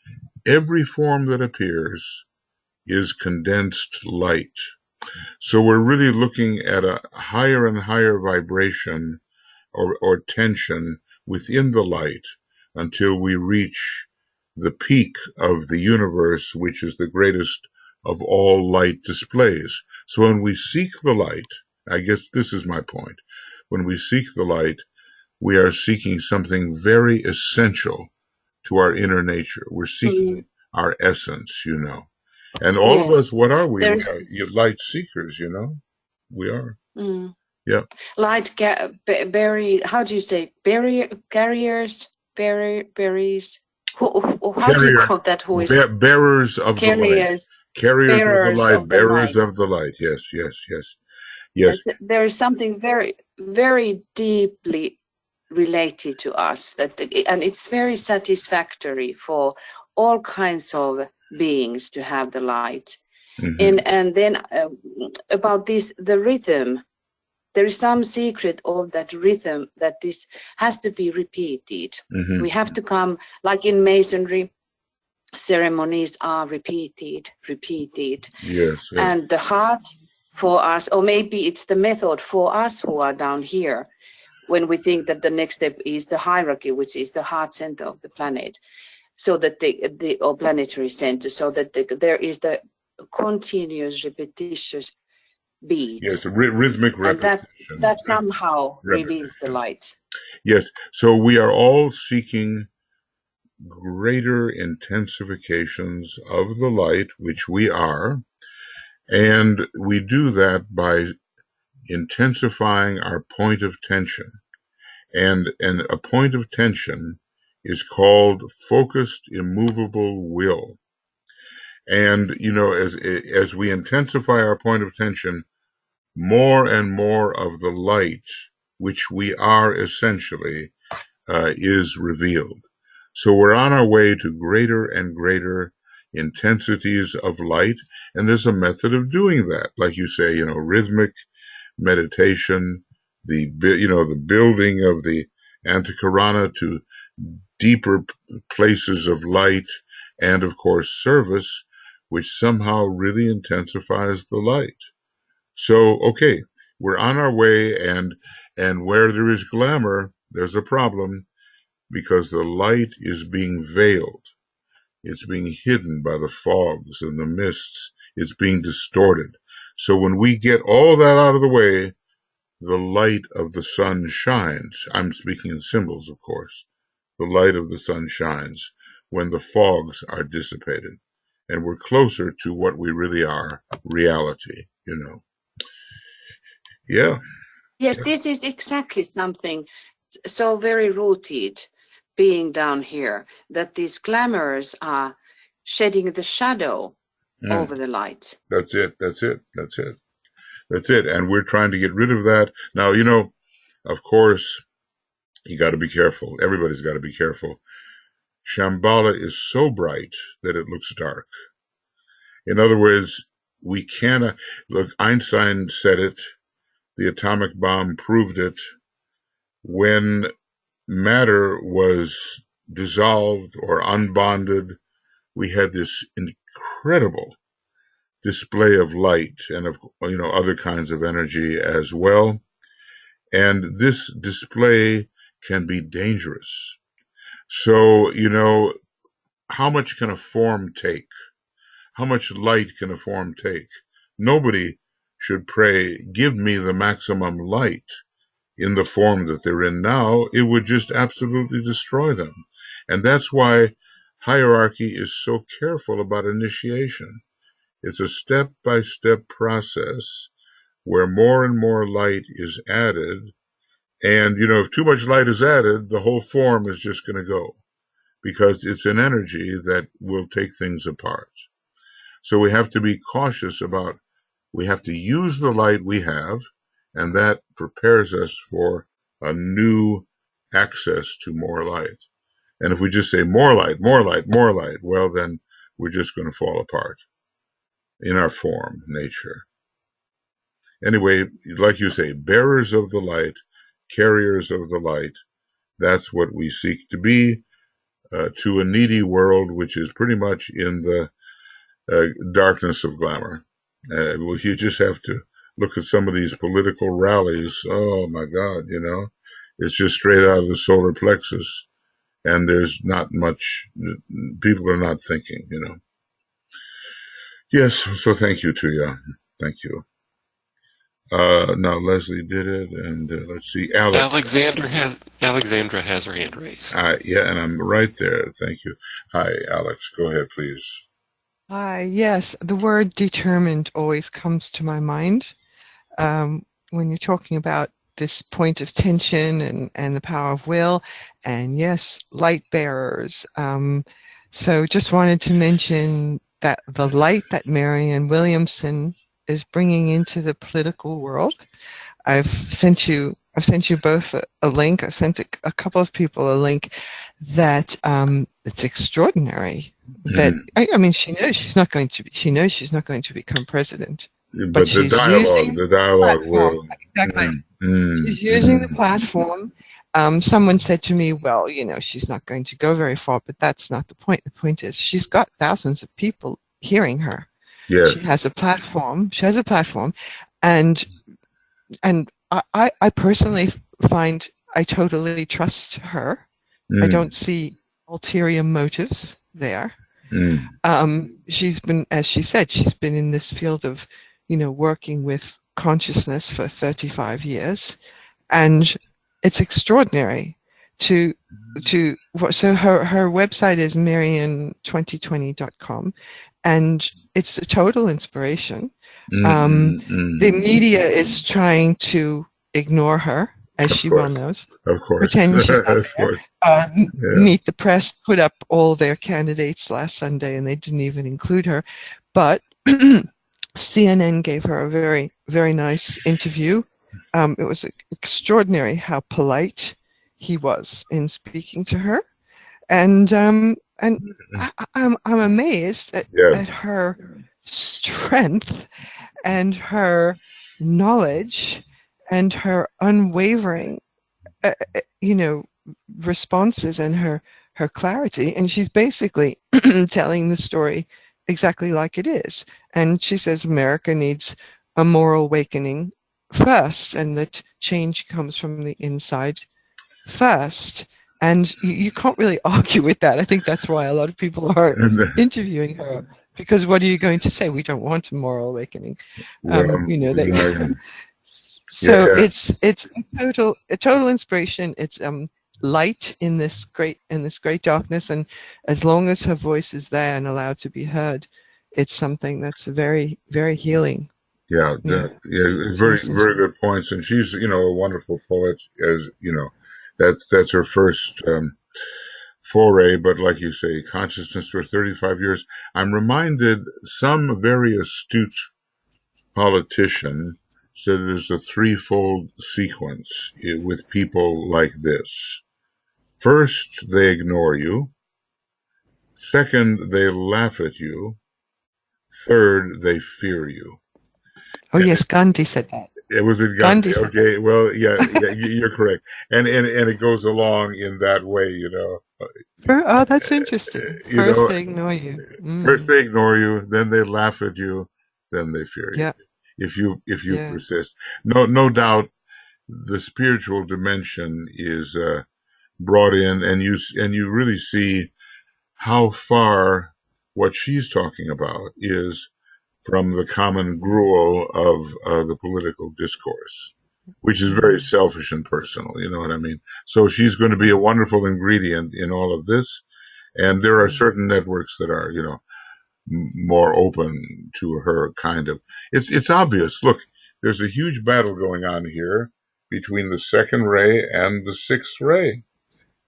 A: every form that appears is condensed light. So we're really looking at a higher and higher vibration or tension within the light until we reach the peak of the universe, which is the greatest of all light displays. So when we seek the light, I guess this is my point, when we seek the light, we are seeking something very essential to our inner nature. We're seeking our essence, you know. And all of us, what are we? We are light seekers, you know. We are. Yeah.
D: Light how do you say, carriers, berries? How do you call that? Who is
A: bearers of the light? Carriers of the light, bearers of the light. Yes.
D: There is something very, very deeply related to us, and it's very satisfactory for all kinds of beings to have the light. And then about this, the rhythm, there is some secret of that rhythm, that this has to be repeated. We have to come, like in Masonry, ceremonies are repeated.
A: Yes.
D: And the heart for us, or maybe it's the method for us who are down here, when we think that the next step is the hierarchy, which is the heart center of the planet, so that or planetary center, so that there is the continuous repetitious beat.
A: Yes, rhythmic repetition.
D: And that somehow reveals the light.
A: Yes, so we are all seeking greater intensifications of the light, which we are, and we do that by intensifying our point of tension. And a point of tension is called focused, immovable will. And, you know, as we intensify our point of tension, more and more of the light, which we are essentially, is revealed. So we're on our way to greater and greater intensities of light, and there's a method of doing that. Like you say, you know, rhythmic meditation, the building of the antakarana to deeper places of light, and of course service, which somehow really intensifies the light. So, okay, we're on our way, and where there is glamour, there's a problem, because the light is being veiled. It's being hidden by the fogs and the mists. It's being distorted. So when we get all that out of the way, the light of the sun shines. I'm speaking in symbols, of course. The light of the sun shines when the fogs are dissipated, and we're closer to what we really are, reality, you know. Yeah.
D: Yes, this is exactly something so very rooted being down here, that these glamours are shedding the shadow over the light.
A: That's it. And we're trying to get rid of that. Now, you know, of course, you got to be careful. Everybody's got to be careful. Shambhala is so bright that it looks dark. In other words, we cannot, look, Einstein said it, the atomic bomb proved it. When matter was dissolved or unbonded, we had this incredible display of light and of, you know, other kinds of energy as well. And this display can be dangerous. So, you know, how much can a form take? How much light can a form take? Nobody should pray, give me the maximum light in the form that they're in now. It would just absolutely destroy them. And that's why hierarchy is so careful about initiation. It's a step-by-step process where more and more light is added. And, you know, if too much light is added, the whole form is just going to go, because it's an energy that will take things apart. So we have to be cautious about, we have to use the light we have, and that prepares us for a new access to more light. And if we just say more light, well, then we're just going to fall apart in our form, nature. Anyway, like you say, bearers of the light, carriers of the light, that's what we seek to be, to a needy world which is pretty much in the darkness of glamour. Well, you just have to look at some of these political rallies. Oh my God, you know, it's just straight out of the solar plexus, and there's not much, people are not thinking, you know. Yes, so thank you, Tuija. Thank you. Now Leslie did it, and let's see, Alex.
B: Alexandra has her hand raised.
A: Yeah, and I'm right there. Thank you. Hi, Alex. Go ahead, please.
E: Hi. Yes, the word determined always comes to my mind when you're talking about this point of tension and the power of will, and yes, light bearers. So just wanted to mention that the light that Marianne Williamson is bringing into the political world. I've sent you both a link. I've sent a couple of people a link that it's extraordinary. That I mean, she knows she's not going to become president.
A: But the dialogue will.
E: Exactly. She's using the platform. Someone said to me, well, you know, she's not going to go very far, but that's not the point. The point is she's got thousands of people hearing her.
A: Yes.
E: She has a platform. And I personally find I totally trust her. I don't see ulterior motives there. She's been, as she said, she's been in this field of, you know, working with consciousness for 35 years, and it's extraordinary so her website is marian2020.com, and it's a total inspiration. The media is trying to ignore her, as she well knows.
A: Of course.
E: Pretend she's not
A: Of
E: there.
A: course. Yeah.
E: Meet the Press put up all their candidates last Sunday, and they didn't even include her. But CNN gave her a very, very nice interview. It was extraordinary how polite he was in speaking to her, and I'm amazed at her strength and her knowledge and her unwavering, responses and her clarity. And she's basically telling the story exactly like it is. And she says America needs a moral awakening first, and that change comes from the inside first. And you can't really argue with that. I think that's why a lot of people are interviewing her, because what are you going to say? We don't want a moral awakening. So it's a total inspiration. It's light in this great darkness, and as long as her voice is there and allowed to be heard, it's something that's very, very healing.
A: Very, very good points. And she's, a wonderful poet, as that's her first foray. But like you say, consciousness for 35 years. I'm reminded some very astute politician said there's a threefold sequence with people like this. First, they ignore you. Second, they laugh at you. Third, they fear you.
E: Oh, yes, Gandhi said that.
A: Was it Gandhi? Okay, well, yeah, you're correct. And it goes along in that way,
E: Oh, that's interesting. First they ignore you.
A: First they ignore you, then they laugh at you, then they fear you.
E: Yeah.
A: If you persist. No doubt the spiritual dimension is brought in, and you really see how far what she's talking about is from the common gruel of the political discourse, which is very selfish and personal, you know what I mean? So she's going to be a wonderful ingredient in all of this, and there are certain networks that are, more open to her kind of. It's obvious. Look, there's a huge battle going on here between the second ray and the sixth ray.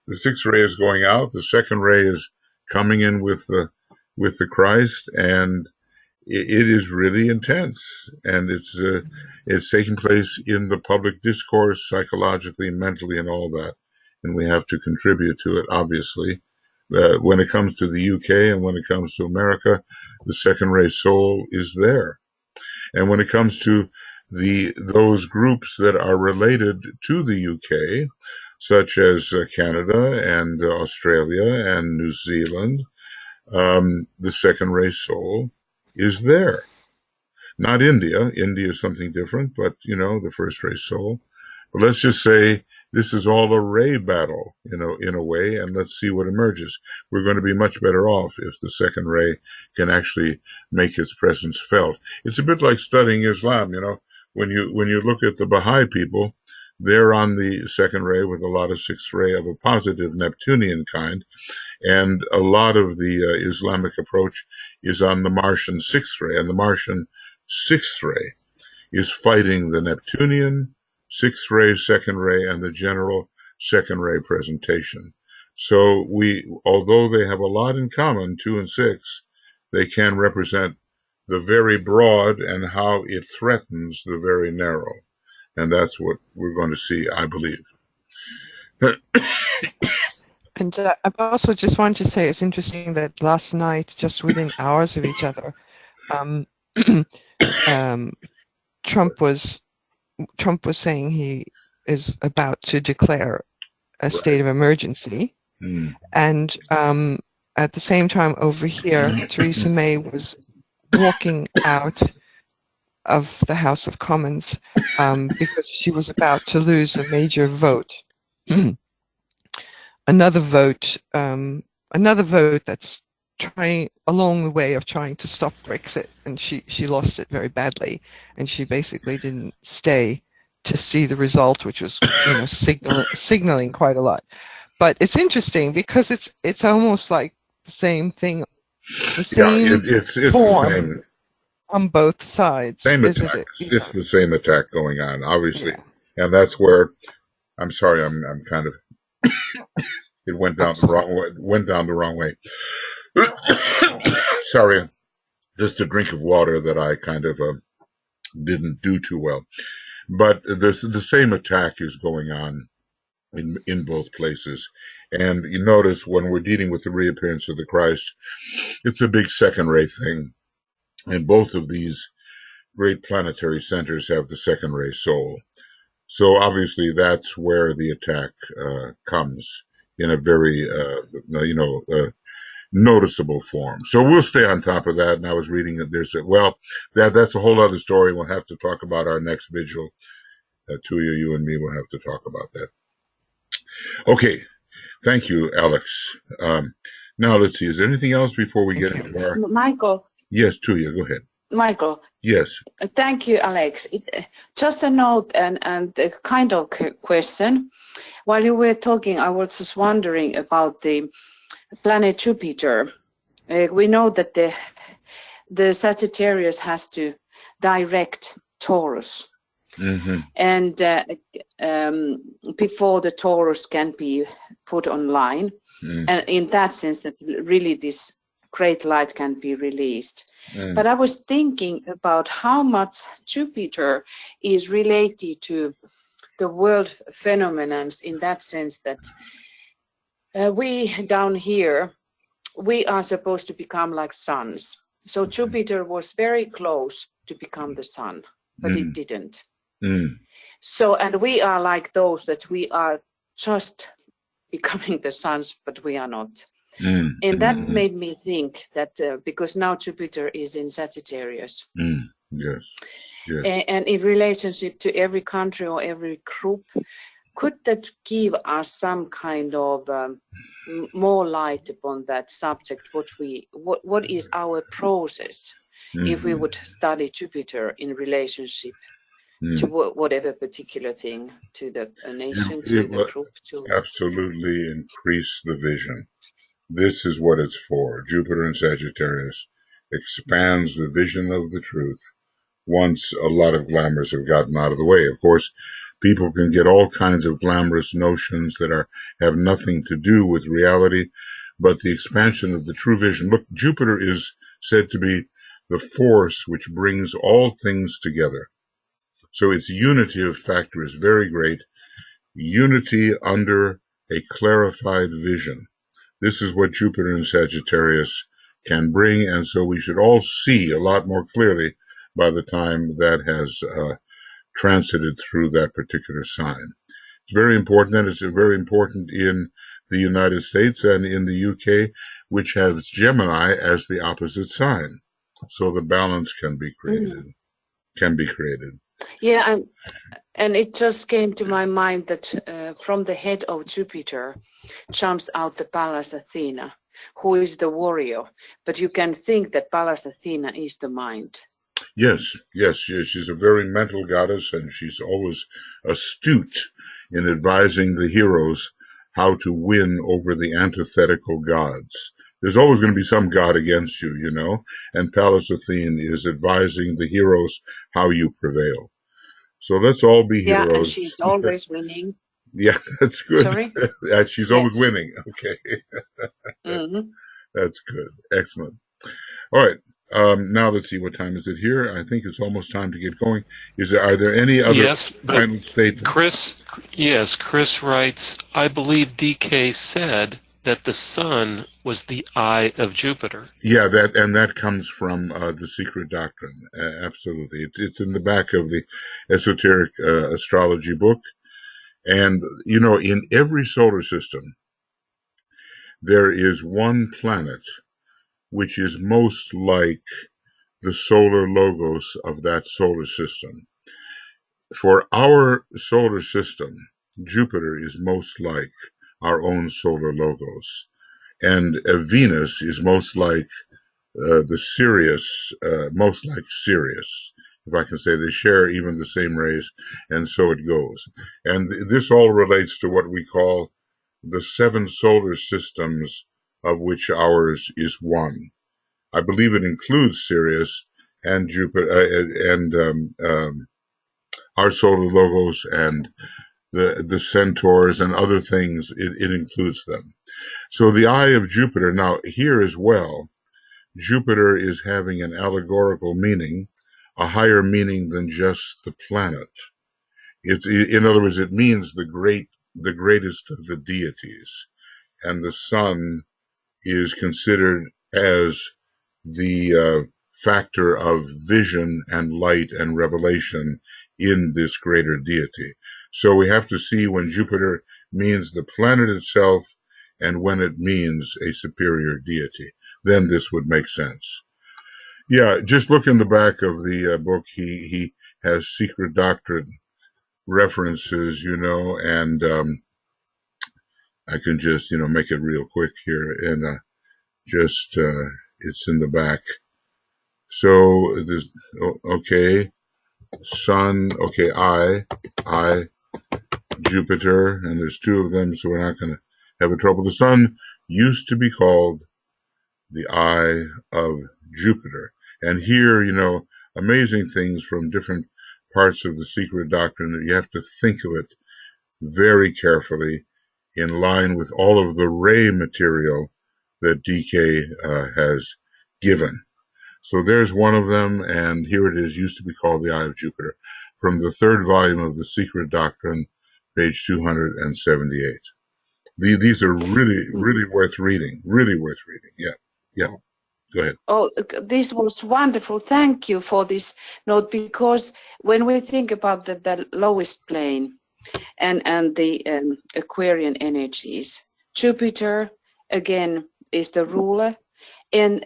A: The sixth ray is going out. The second ray is coming in with the Christ, and it is really intense, and it's taking place in the public discourse, psychologically, mentally, and all that, and we have to contribute to it, obviously. When it comes to the UK and when it comes to America, the second ray soul is there, and when it comes to those groups that are related to the UK, such as Canada and Australia and New Zealand, the second ray soul is there. Not India. India is something different, but, the first ray soul. But let's just say this is all a ray battle, in a way, and let's see what emerges. We're going to be much better off if the second ray can actually make its presence felt. It's a bit like studying Islam, when you look at the Baha'i people, they're on the second ray with a lot of sixth ray of a positive Neptunian kind, and a lot of the Islamic approach is on the Martian sixth ray, and the Martian sixth ray is fighting the Neptunian sixth ray, second ray, and the general second ray presentation. So although they have a lot in common, 2 and 6, they can represent the very broad and how it threatens the very narrow. And that's what we're going to see, I believe.
E: And I also just wanted to say it's interesting that last night, just within hours of each other, Trump was saying he is about to declare a state of emergency, and at the same time over here, Theresa May was walking out of the House of Commons because she was about to lose a major vote. Another vote that's trying along the way of trying to stop Brexit, and she lost it very badly, and she basically didn't stay to see the result, which was signaling quite a lot. But it's interesting because it's almost like the same thing, the same
A: it's
E: form.
A: the same.
E: on both sides.
A: Same
E: Is it?
A: attack. It's the same attack going on, obviously.
E: Yeah.
A: And that's where, I'm sorry, I'm kind of, it went down the wrong way. Sorry, just a drink of water that I kind of didn't do too well. But the same attack is going on in both places. And you notice when we're dealing with the reappearance of the Christ, it's a big second-ray thing. And both of these great planetary centers have the second-ray soul. So obviously that's where the attack comes in a very, noticeable form. So we'll stay on top of that. And I was reading that that's a whole other story. We'll have to talk about our next vigil. Tuija, you and me will have to talk about that. Okay. Thank you, Alex. Now let's see. Is there anything else before we get into our...
D: Michael.
A: Yes, Tuija, go ahead.
D: Michael.
A: Yes.
D: Thank you, Alex. Just a note and a kind of question. While you were talking, I was just wondering about the planet Jupiter. We know that the Sagittarius has to direct Taurus.
A: Mm-hmm.
D: And before the Taurus can be put online. Mm. And in that sense, that really this great light can be released. Mm. But I was thinking about how much Jupiter is related to the world phenomena in that sense that we down here, we are supposed to become like suns. So Jupiter was very close to become the sun, but it didn't. Mm. So, and we are like those that we are just becoming the suns, but we are not. Mm. And that made me think that because now Jupiter is in Sagittarius.
A: Mm. Yes. Yes.
D: And in relationship to every country or every group, could that give us some kind of more light upon that subject? What is our process if we would study Jupiter in relationship to whatever particular thing, to the nation, to the group?
A: Absolutely increase the vision. This is what it's for. Jupiter in Sagittarius expands the vision of the truth once a lot of glamours have gotten out of the way. Of course, people can get all kinds of glamorous notions that have nothing to do with reality, but the expansion of the true vision. Look, Jupiter is said to be the force which brings all things together. So its unitive factor is very great. Unity under a clarified vision. This is what Jupiter in Sagittarius can bring, and so we should all see a lot more clearly by the time that has transited through that particular sign. It's very important, and it's very important in the United States and in the UK, which has Gemini as the opposite sign. So the balance can be created.
D: Yeah, and it just came to my mind that from the head of Jupiter jumps out the Pallas Athena, who is the warrior. But you can think that Pallas Athena is the mind.
A: Yes, she's a very mental goddess, and she's always astute in advising the heroes how to win over the antithetical gods. There's always going to be some god against you, you know, and Pallas Athene is advising the heroes how you prevail. So let's all be heroes.
D: Yeah, and she's always winning.
A: Yeah, that's good.
D: Sorry?
A: She's always winning. Okay. That's good. Excellent. All right. Now let's see, what time is it here? I think it's almost time to get going. Are there any other final statements?
B: Chris writes, I believe DK said that the sun was the eye of Jupiter.
A: Yeah, that comes from the Secret Doctrine. Absolutely. It's in the back of the esoteric astrology book. And, you know, in every solar system, there is one planet which is most like the solar logos of that solar system. For our solar system, Jupiter is most like our own solar logos. And Venus is most like most like Sirius. If I can say, they share even the same rays, and so it goes. And this all relates to what we call the 7 solar systems, of which ours is one. I believe it includes Sirius and Jupiter, and our solar logos, and the centaurs and other things. It includes them. So the eye of Jupiter, now here as well, Jupiter is having an allegorical meaning, a higher meaning than just the planet. In other words, it means the greatest of the deities, and the sun is considered as the factor of vision and light and revelation in this greater deity. So we have to see when Jupiter means the planet itself and when it means a superior deity. Then this would make sense. Yeah, just look in the back of the book. He has secret doctrine references, and I can just, make it real quick here, and it's in the back. So this, okay, Sun, okay, I, Jupiter, and there's two of them, so we're not going to have a trouble. The Sun used to be called the eye of Jupiter. And here, amazing things from different parts of the secret doctrine that you have to think of it very carefully in line with all of the ray material that DK has given. So there's one of them, and here it is, used to be called the Eye of Jupiter, from the third volume of the Secret Doctrine, page 278. These are really, really worth reading. Really worth reading. Yeah. Go ahead.
D: Oh, this was wonderful. Thank you for this note, because when we think about the lowest plane and the Aquarian energies, Jupiter, again, is the ruler. And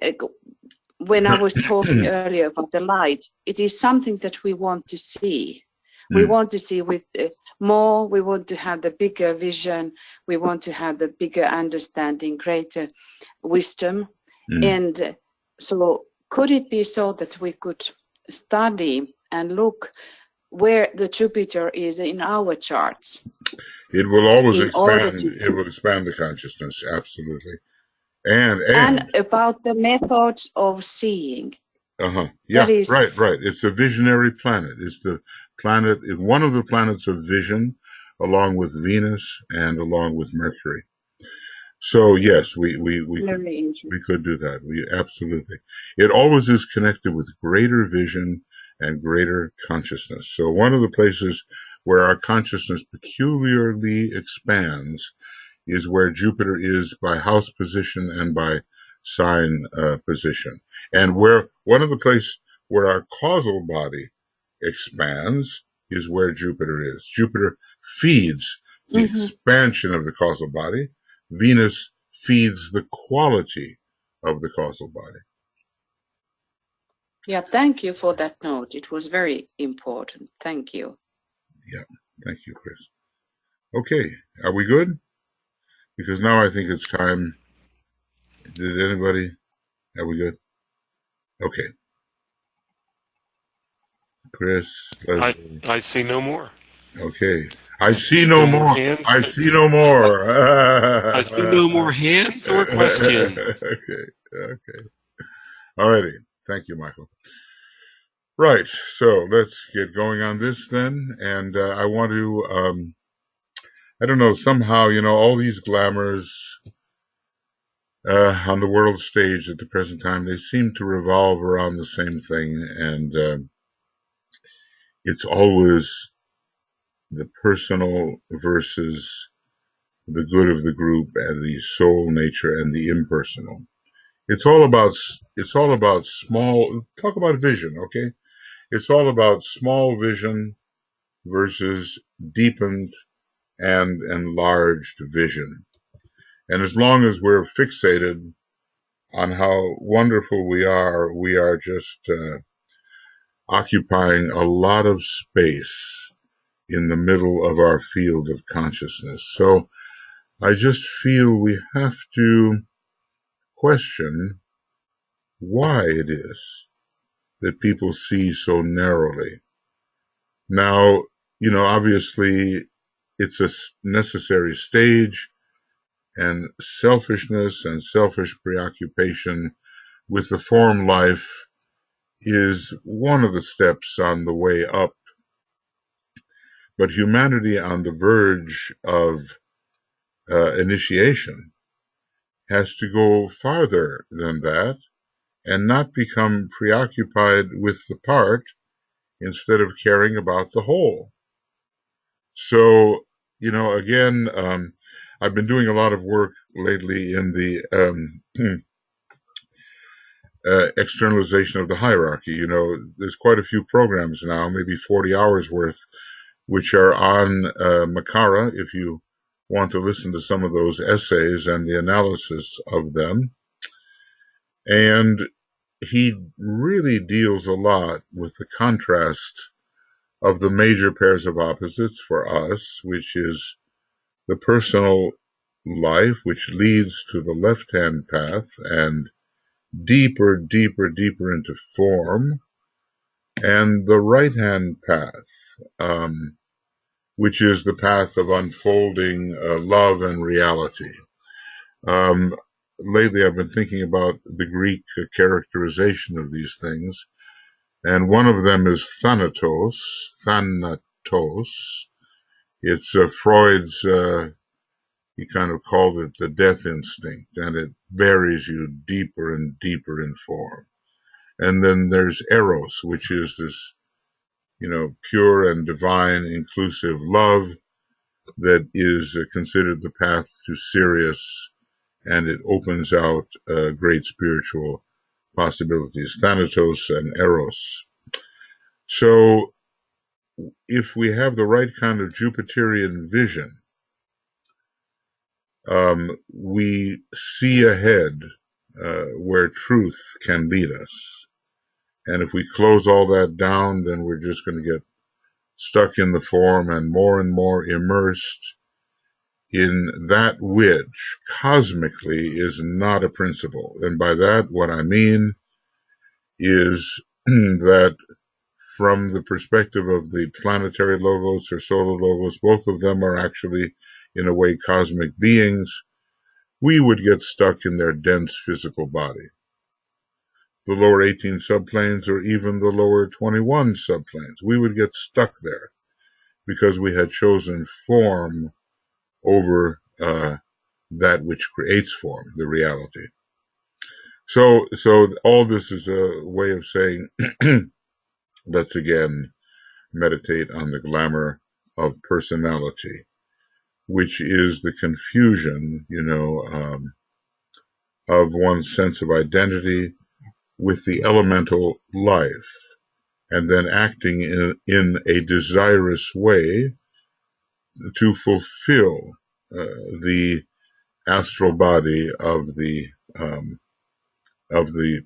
D: when I was talking earlier about the light, it is something that we want to see. We want to see with more, we want to have the bigger vision, we want to have the bigger understanding, greater wisdom. And so could it be so that we could study and look where the Jupiter is in our charts?
A: It will always expand. It will expand the consciousness, absolutely. And
D: about the methods of seeing.
A: Yeah,
D: right.
A: It's a visionary planet. It's the planet, one of the planets of vision, along with Venus and along with Mercury. So yes, we could do that. We absolutely. It always is connected with greater vision and greater consciousness. So one of the places where our consciousness peculiarly expands is where Jupiter is by house position and by sign position. And where one of the places where our causal body expands is where Jupiter is. Jupiter feeds the expansion of the causal body. Venus feeds the quality of the causal body.
D: Yeah, thank you for that note. It was very important. Thank you.
A: Yeah, thank you, Chris. Okay, are we good? Because now I think it's time. Are we good? Okay. Chris, Leslie.
B: I see no more.
A: Okay. I see no more. I see no more.
B: I see no more hands or questions.
A: Okay. Alrighty. Thank you, Michael. Right. So let's get going on this then. And I want to, I don't know, somehow, all these glamours on the world stage at the present time, they seem to revolve around the same thing. And it's always the personal versus the good of the group and the soul nature and the impersonal. It's all about small, talk about vision, okay? It's all about small vision versus deepened and enlarged vision. And as long as we're fixated on how wonderful we are just occupying a lot of space in the middle of our field of consciousness. So I just feel we have to question why it is that people see so narrowly. Now, obviously it's a necessary stage, and selfishness and selfish preoccupation with the form life is one of the steps on the way up, but humanity on the verge of initiation has to go farther than that and not become preoccupied with the part instead of caring about the whole. So, again, I've been doing a lot of work lately in the externalization of the hierarchy. There's quite a few programs now, maybe 40 hours worth, which are on Makara, if you want to listen to some of those essays and the analysis of them. And he really deals a lot with the contrast of the major pairs of opposites for us, which is the personal life, which leads to the left-hand path and deeper, deeper, deeper into form, and the right-hand path, which is the path of unfolding love and reality. Lately, I've been thinking about the Greek characterization of these things, and one of them is thanatos. It's Freud's, he kind of called it the death instinct, and it buries you deeper and deeper in form. And then there's eros, which is this, pure and divine, inclusive love that is considered the path to Sirius, and it opens out great spiritual possibilities, Thanatos and Eros. So if we have the right kind of Jupiterian vision, we see ahead where truth can lead us. And if we close all that down, then we're just going to get stuck in the form and more immersed in that which cosmically is not a principle. And by that, what I mean is that from the perspective of the planetary logos or solar logos, both of them are actually, in a way, cosmic beings. We would get stuck in their dense physical body. The lower 18 subplanes or even the lower 21 subplanes, we would get stuck there because we had chosen form over that which creates form, the reality. So all this is a way of saying, let's again meditate on the glamour of personality, which is the confusion, of one's sense of identity with the elemental life, and then acting in a desirous way to fulfill the astral body of the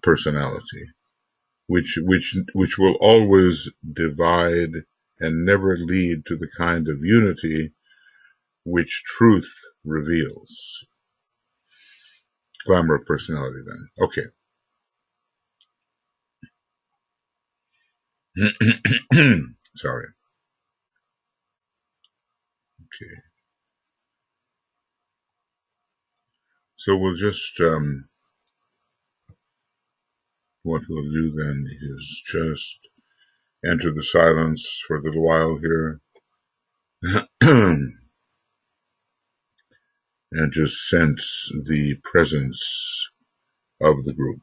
A: personality, which will always divide and never lead to the kind of unity which truth reveals. Glamour of personality, then. Okay. Sorry. Okay. So we'll just, what we'll do then is just enter the silence for a little while here and just sense the presence of the group.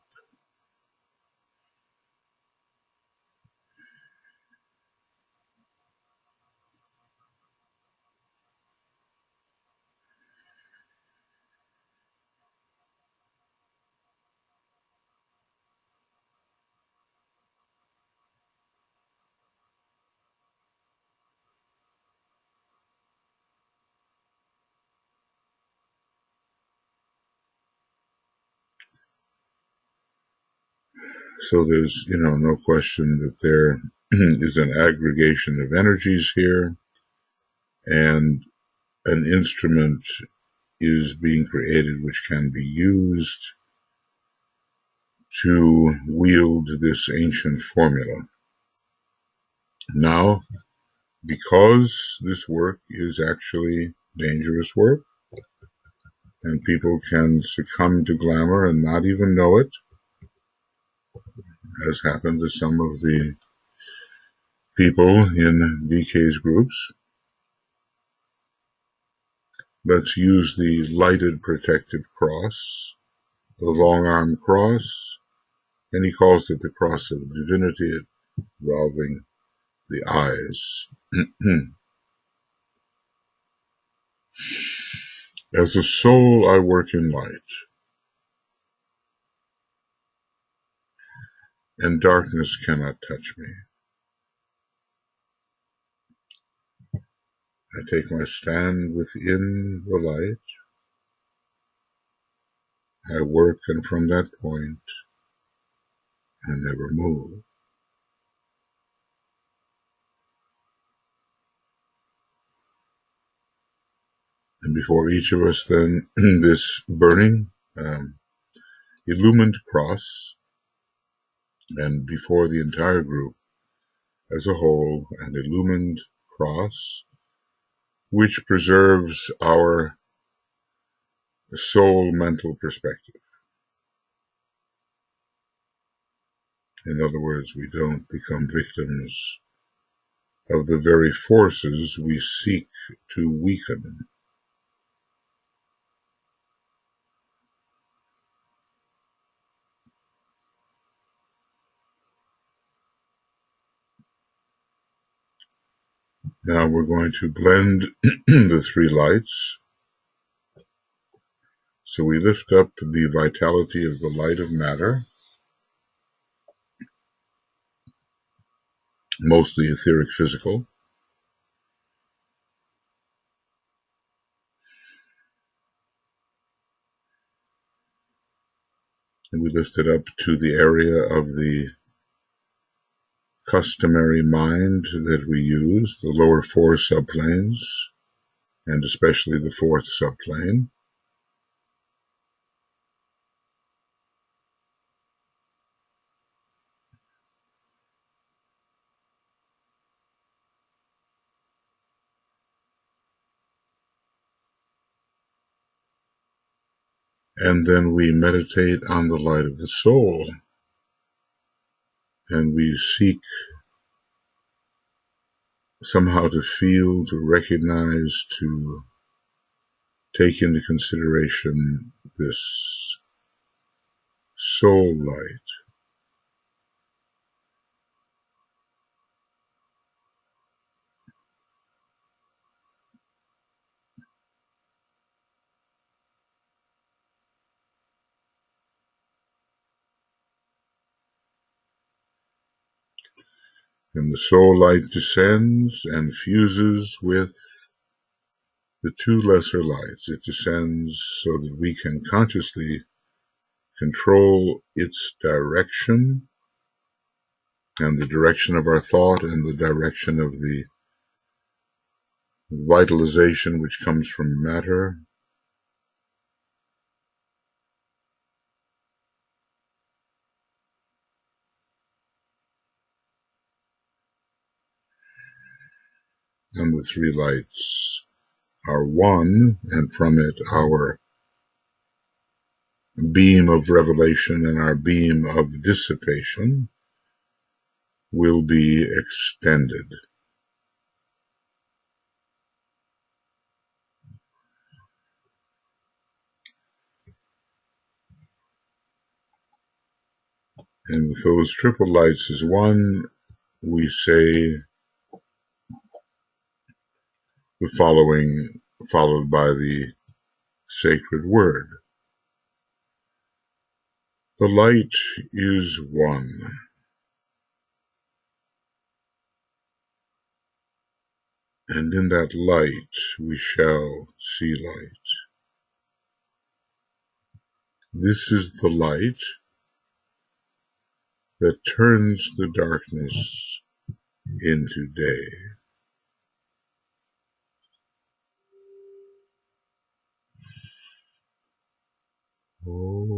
A: So there's, no question that there is an aggregation of energies here, and an instrument is being created which can be used to wield this ancient formula. Now, because this work is actually dangerous work, and people can succumb to glamour and not even know it, as happened to some of the people in DK's groups. Let's use the lighted protective cross, the long arm cross, and he calls it the cross of divinity, involving the eyes. As a soul, I work in light, and darkness cannot touch me. I take my stand within the light. I work, and from that point, I never move. And before each of us, then, this burning, illumined cross, and before the entire group as a whole, an illumined cross, which preserves our soul mental perspective. In other words, we don't become victims of the very forces we seek to weaken. Now we're going to blend the three lights. So we lift up the vitality of the light of matter, mostly etheric physical. And we lift it up to the area of the customary mind that we use, the lower four subplanes, and especially the fourth subplane. And then we meditate on the light of the soul, and we seek somehow to feel, to recognize, to take into consideration this soul light. And the soul light descends and fuses with the two lesser lights. It descends so that we can consciously control its direction, and the direction of our thought, and the direction of the vitalization which comes from matter. And the three lights are one, and from it our beam of revelation and our beam of dissipation will be extended. And with those triple lights as one, we say the following, followed by the sacred word. The light is one, and in that light we shall see light. This is the light that turns the darkness into day. Oh.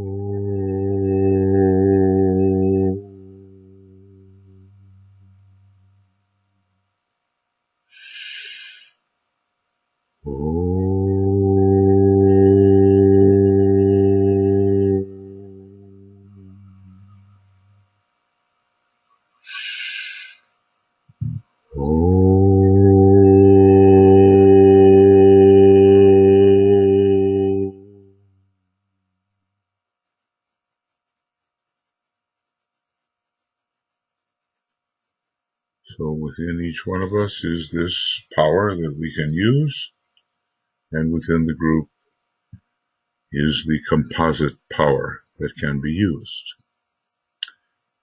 A: So within each one of us is this power that we can use, and within the group is the composite power that can be used.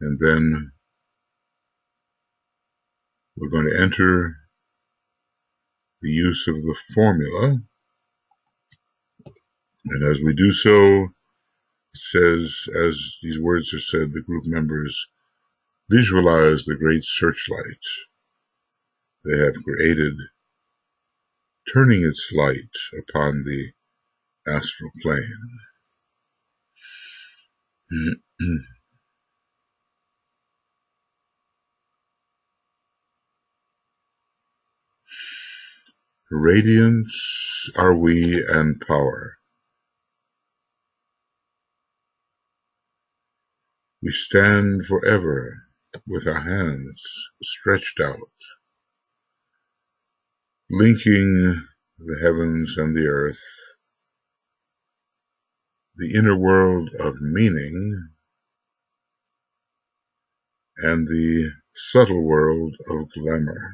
A: And then we're going to enter the use of the formula. And as we do so, it says, as these words are said, the group members visualize the great searchlight they have created, turning its light upon the astral plane. Radiance are we and power. We stand forever with our hands stretched out, linking the heavens and the earth, the inner world of meaning, and the subtle world of glamour.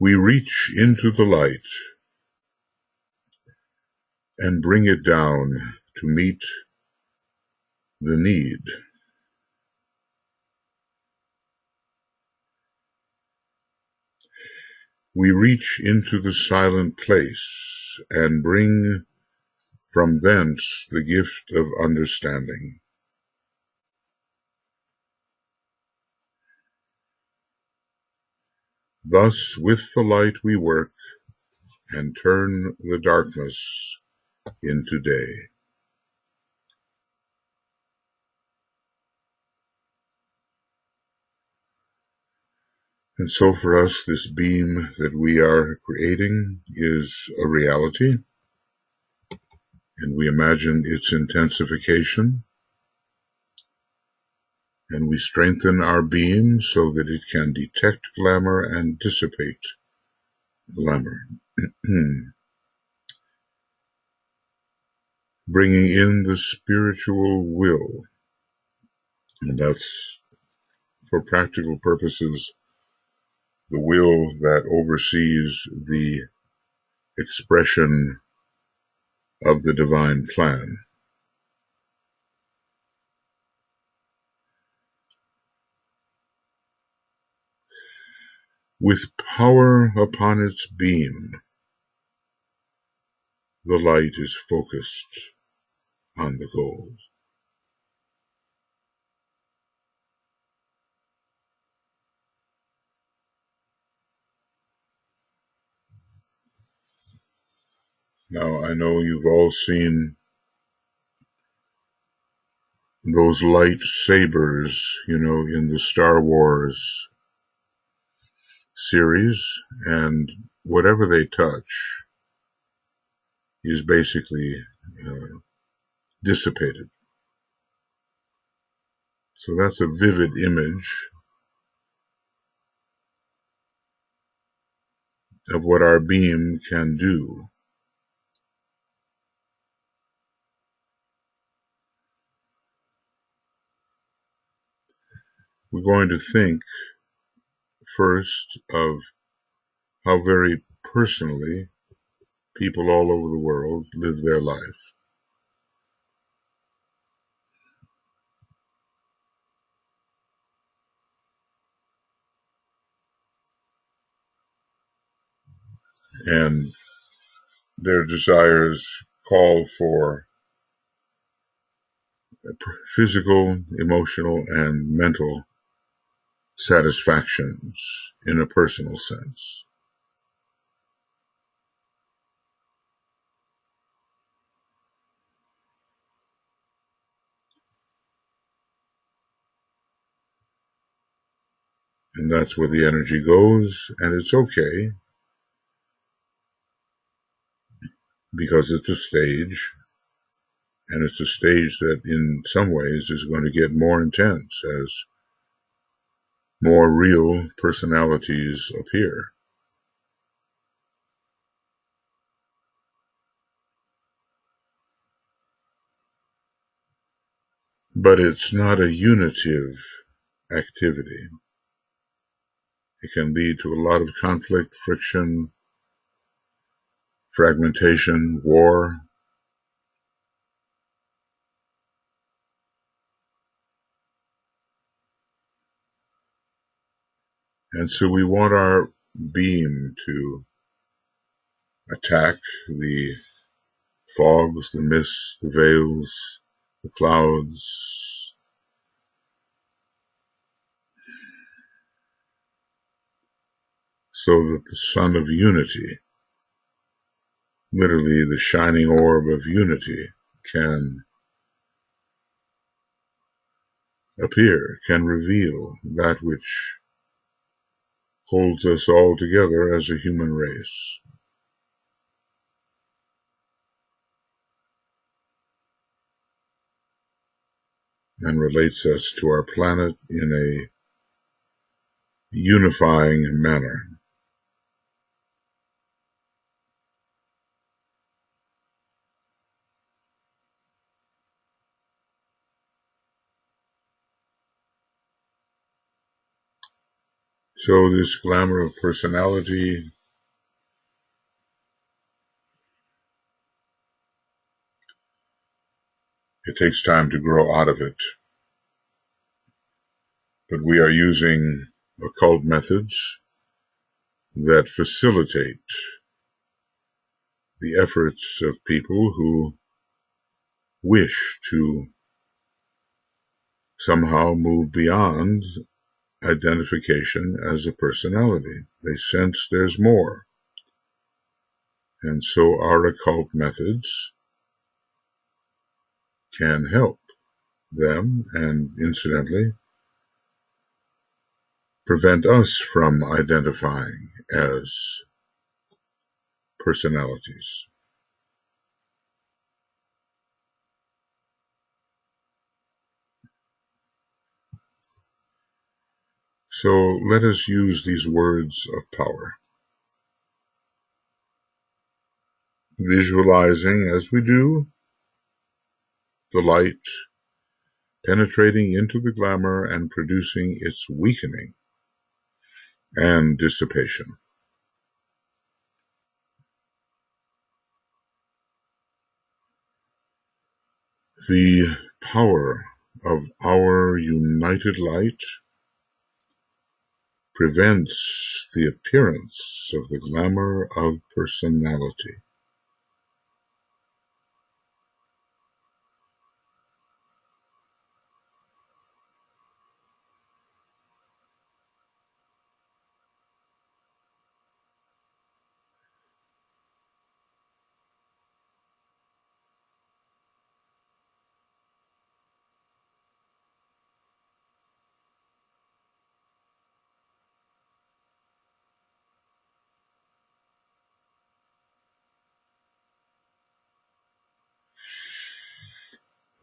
A: We reach into the light and bring it down to meet the need. We reach into the silent place and bring from thence the gift of understanding. Thus with the light we work and turn the darkness into day. And so for us, this beam that we are creating is a reality, and we imagine its intensification, and we strengthen our beam so that it can detect glamour and dissipate glamour. Bringing in the spiritual will, and that's, for practical purposes, the will that oversees the expression of the divine plan. With power upon its beam, the light is focused on the goal. Now, I know you've all seen those lightsabers, in the Star Wars series, and whatever they touch is basically dissipated. So that's a vivid image of what our beam can do. We're going to think first of how very personally people all over the world live their life. And their desires call for physical, emotional, and mental satisfactions in a personal sense. And that's where the energy goes, and it's okay because it's a stage, and it's a stage that in some ways is going to get more intense as more real personalities appear. But it's not a unitive activity. It can lead to a lot of conflict, friction, fragmentation, war. And so we want our beam to attack the fogs, the mists, the veils, the clouds, so that the sun of unity, literally the shining orb of unity, can appear, can reveal that which holds us all together as a human race, and relates us to our planet in a unifying manner. So this glamour of personality, it takes time to grow out of it, but we are using occult methods that facilitate the efforts of people who wish to somehow move beyond identification as a personality. They sense there's more. And so our occult methods can help them and incidentally prevent us from identifying as personalities. So let us use these words of power, visualizing as we do the light penetrating into the glamour and producing its weakening and dissipation. The power of our united light prevents the appearance of the glamour of personality.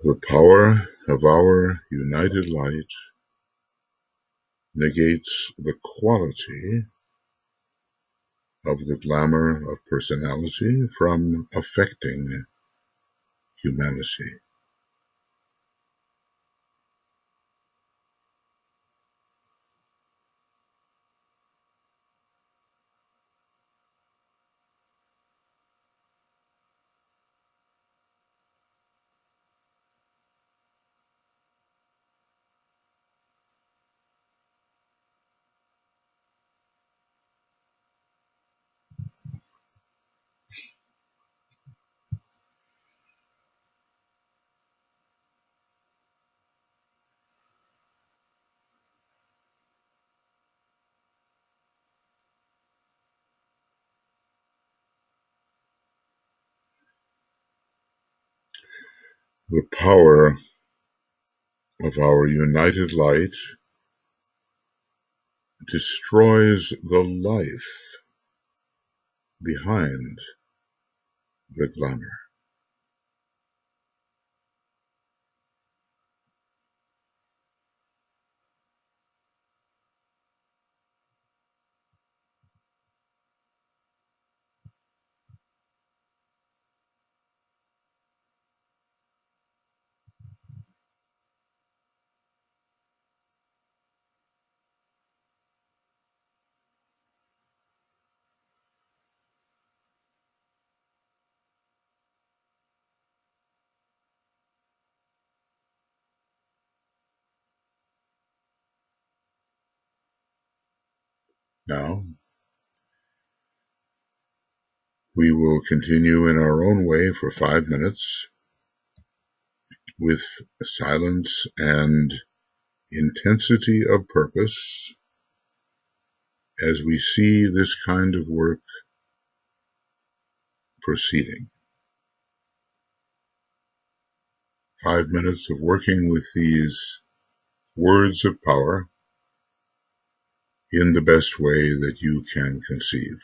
A: The power of our united light negates the quality of the glamour of personality from affecting humanity. The power of our united light destroys the life behind the glamour. Now, we will continue in our own way for 5 minutes with silence and intensity of purpose as we see this kind of work proceeding. 5 minutes of working with these words of power in the best way that you can conceive.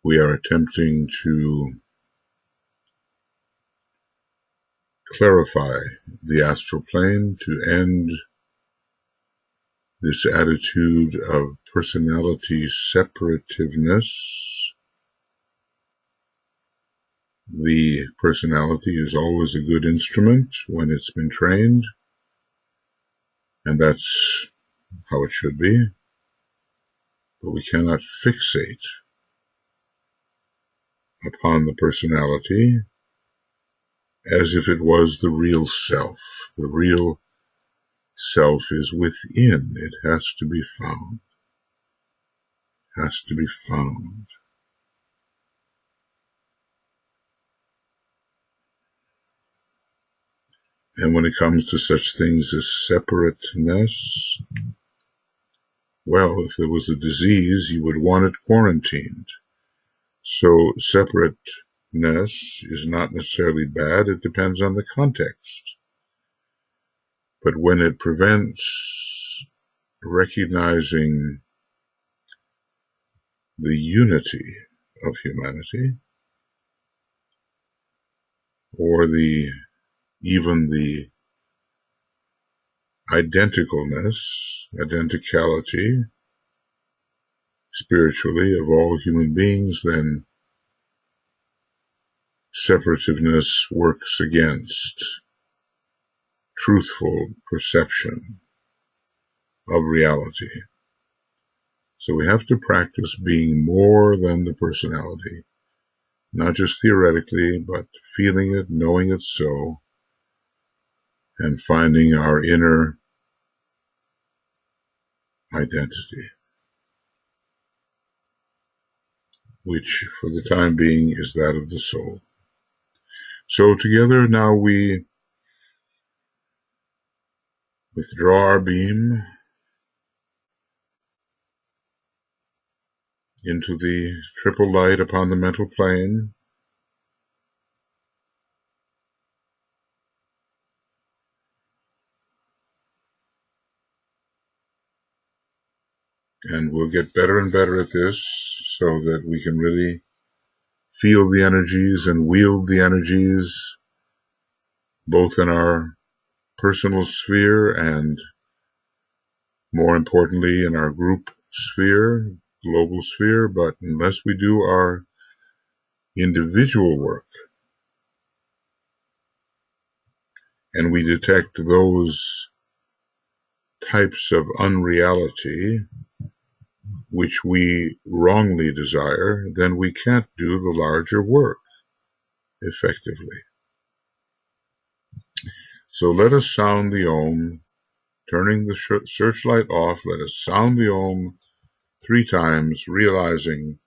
A: We are attempting to clarify the astral plane to end this attitude of personality separativeness. The personality is always a good instrument when it's been trained, and that's how it should be, but we cannot fixate upon the personality as if it was the real self. The real self is within. It has to be found. Has to be found. And when it comes to such things as separateness, well, if there was a disease, you would want it quarantined. So separateness is not necessarily bad. It depends on the context. But when it prevents recognizing the unity of humanity, or even the identicality, spiritually, of all human beings, then separativeness works against truthful perception of reality. So we have to practice being more than the personality, not just theoretically, but feeling it, knowing it so, and finding our inner identity, which for the time being is that of the soul. So together now we withdraw our beam into the triple light upon the mental plane, and we'll get better and better at this so that we can really feel the energies and wield the energies both in our personal sphere and, more importantly, in our group sphere, global sphere. But unless we do our individual work and we detect those types of unreality which we wrongly desire, then we can't do the larger work effectively. So let us sound the Om, turning the searchlight off. Let us sound the Om 3 times, realizing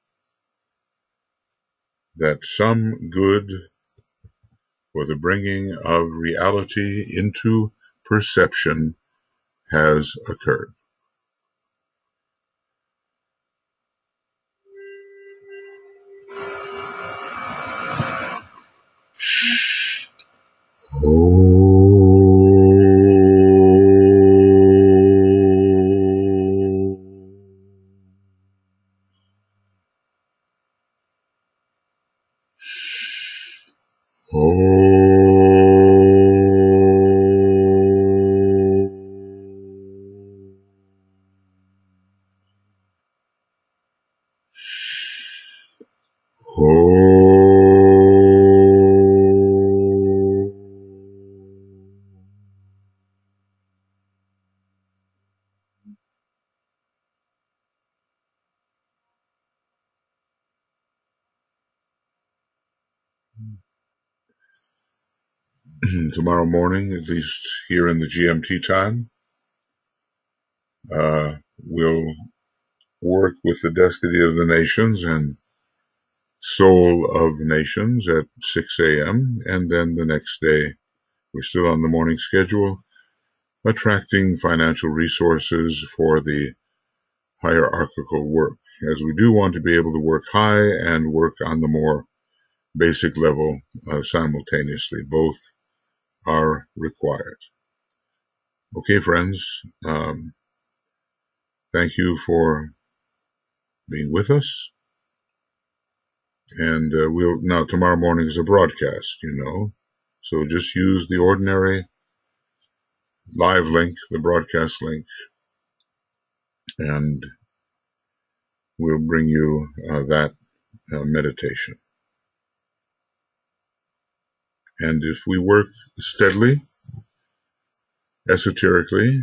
A: that some good for the bringing of reality into perception has occurred. Tomorrow morning, at least here in the GMT time, we'll work with the Destiny of the Nations and Soul of Nations at 6 a.m. And then the next day, we're still on the morning schedule, attracting financial resources for the hierarchical work, as we do want to be able to work high and work on the more basic level simultaneously. Both are required. Okay, friends, thank you for being with us. And now tomorrow morning is a broadcast, so just use the ordinary live link, the broadcast link, and we'll bring you that meditation. And if we work steadily, esoterically,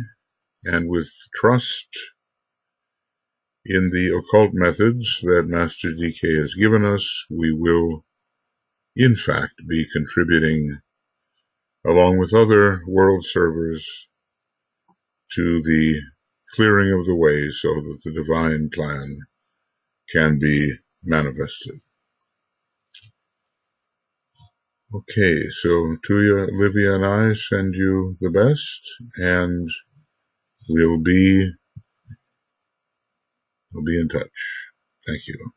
A: and with trust in the occult methods that Master DK has given us, we will, in fact, be contributing, along with other world servers, to the clearing of the way so that the divine plan can be manifested. Okay, so Tuija, Olivia, and I send you the best, and we'll be in touch. Thank you.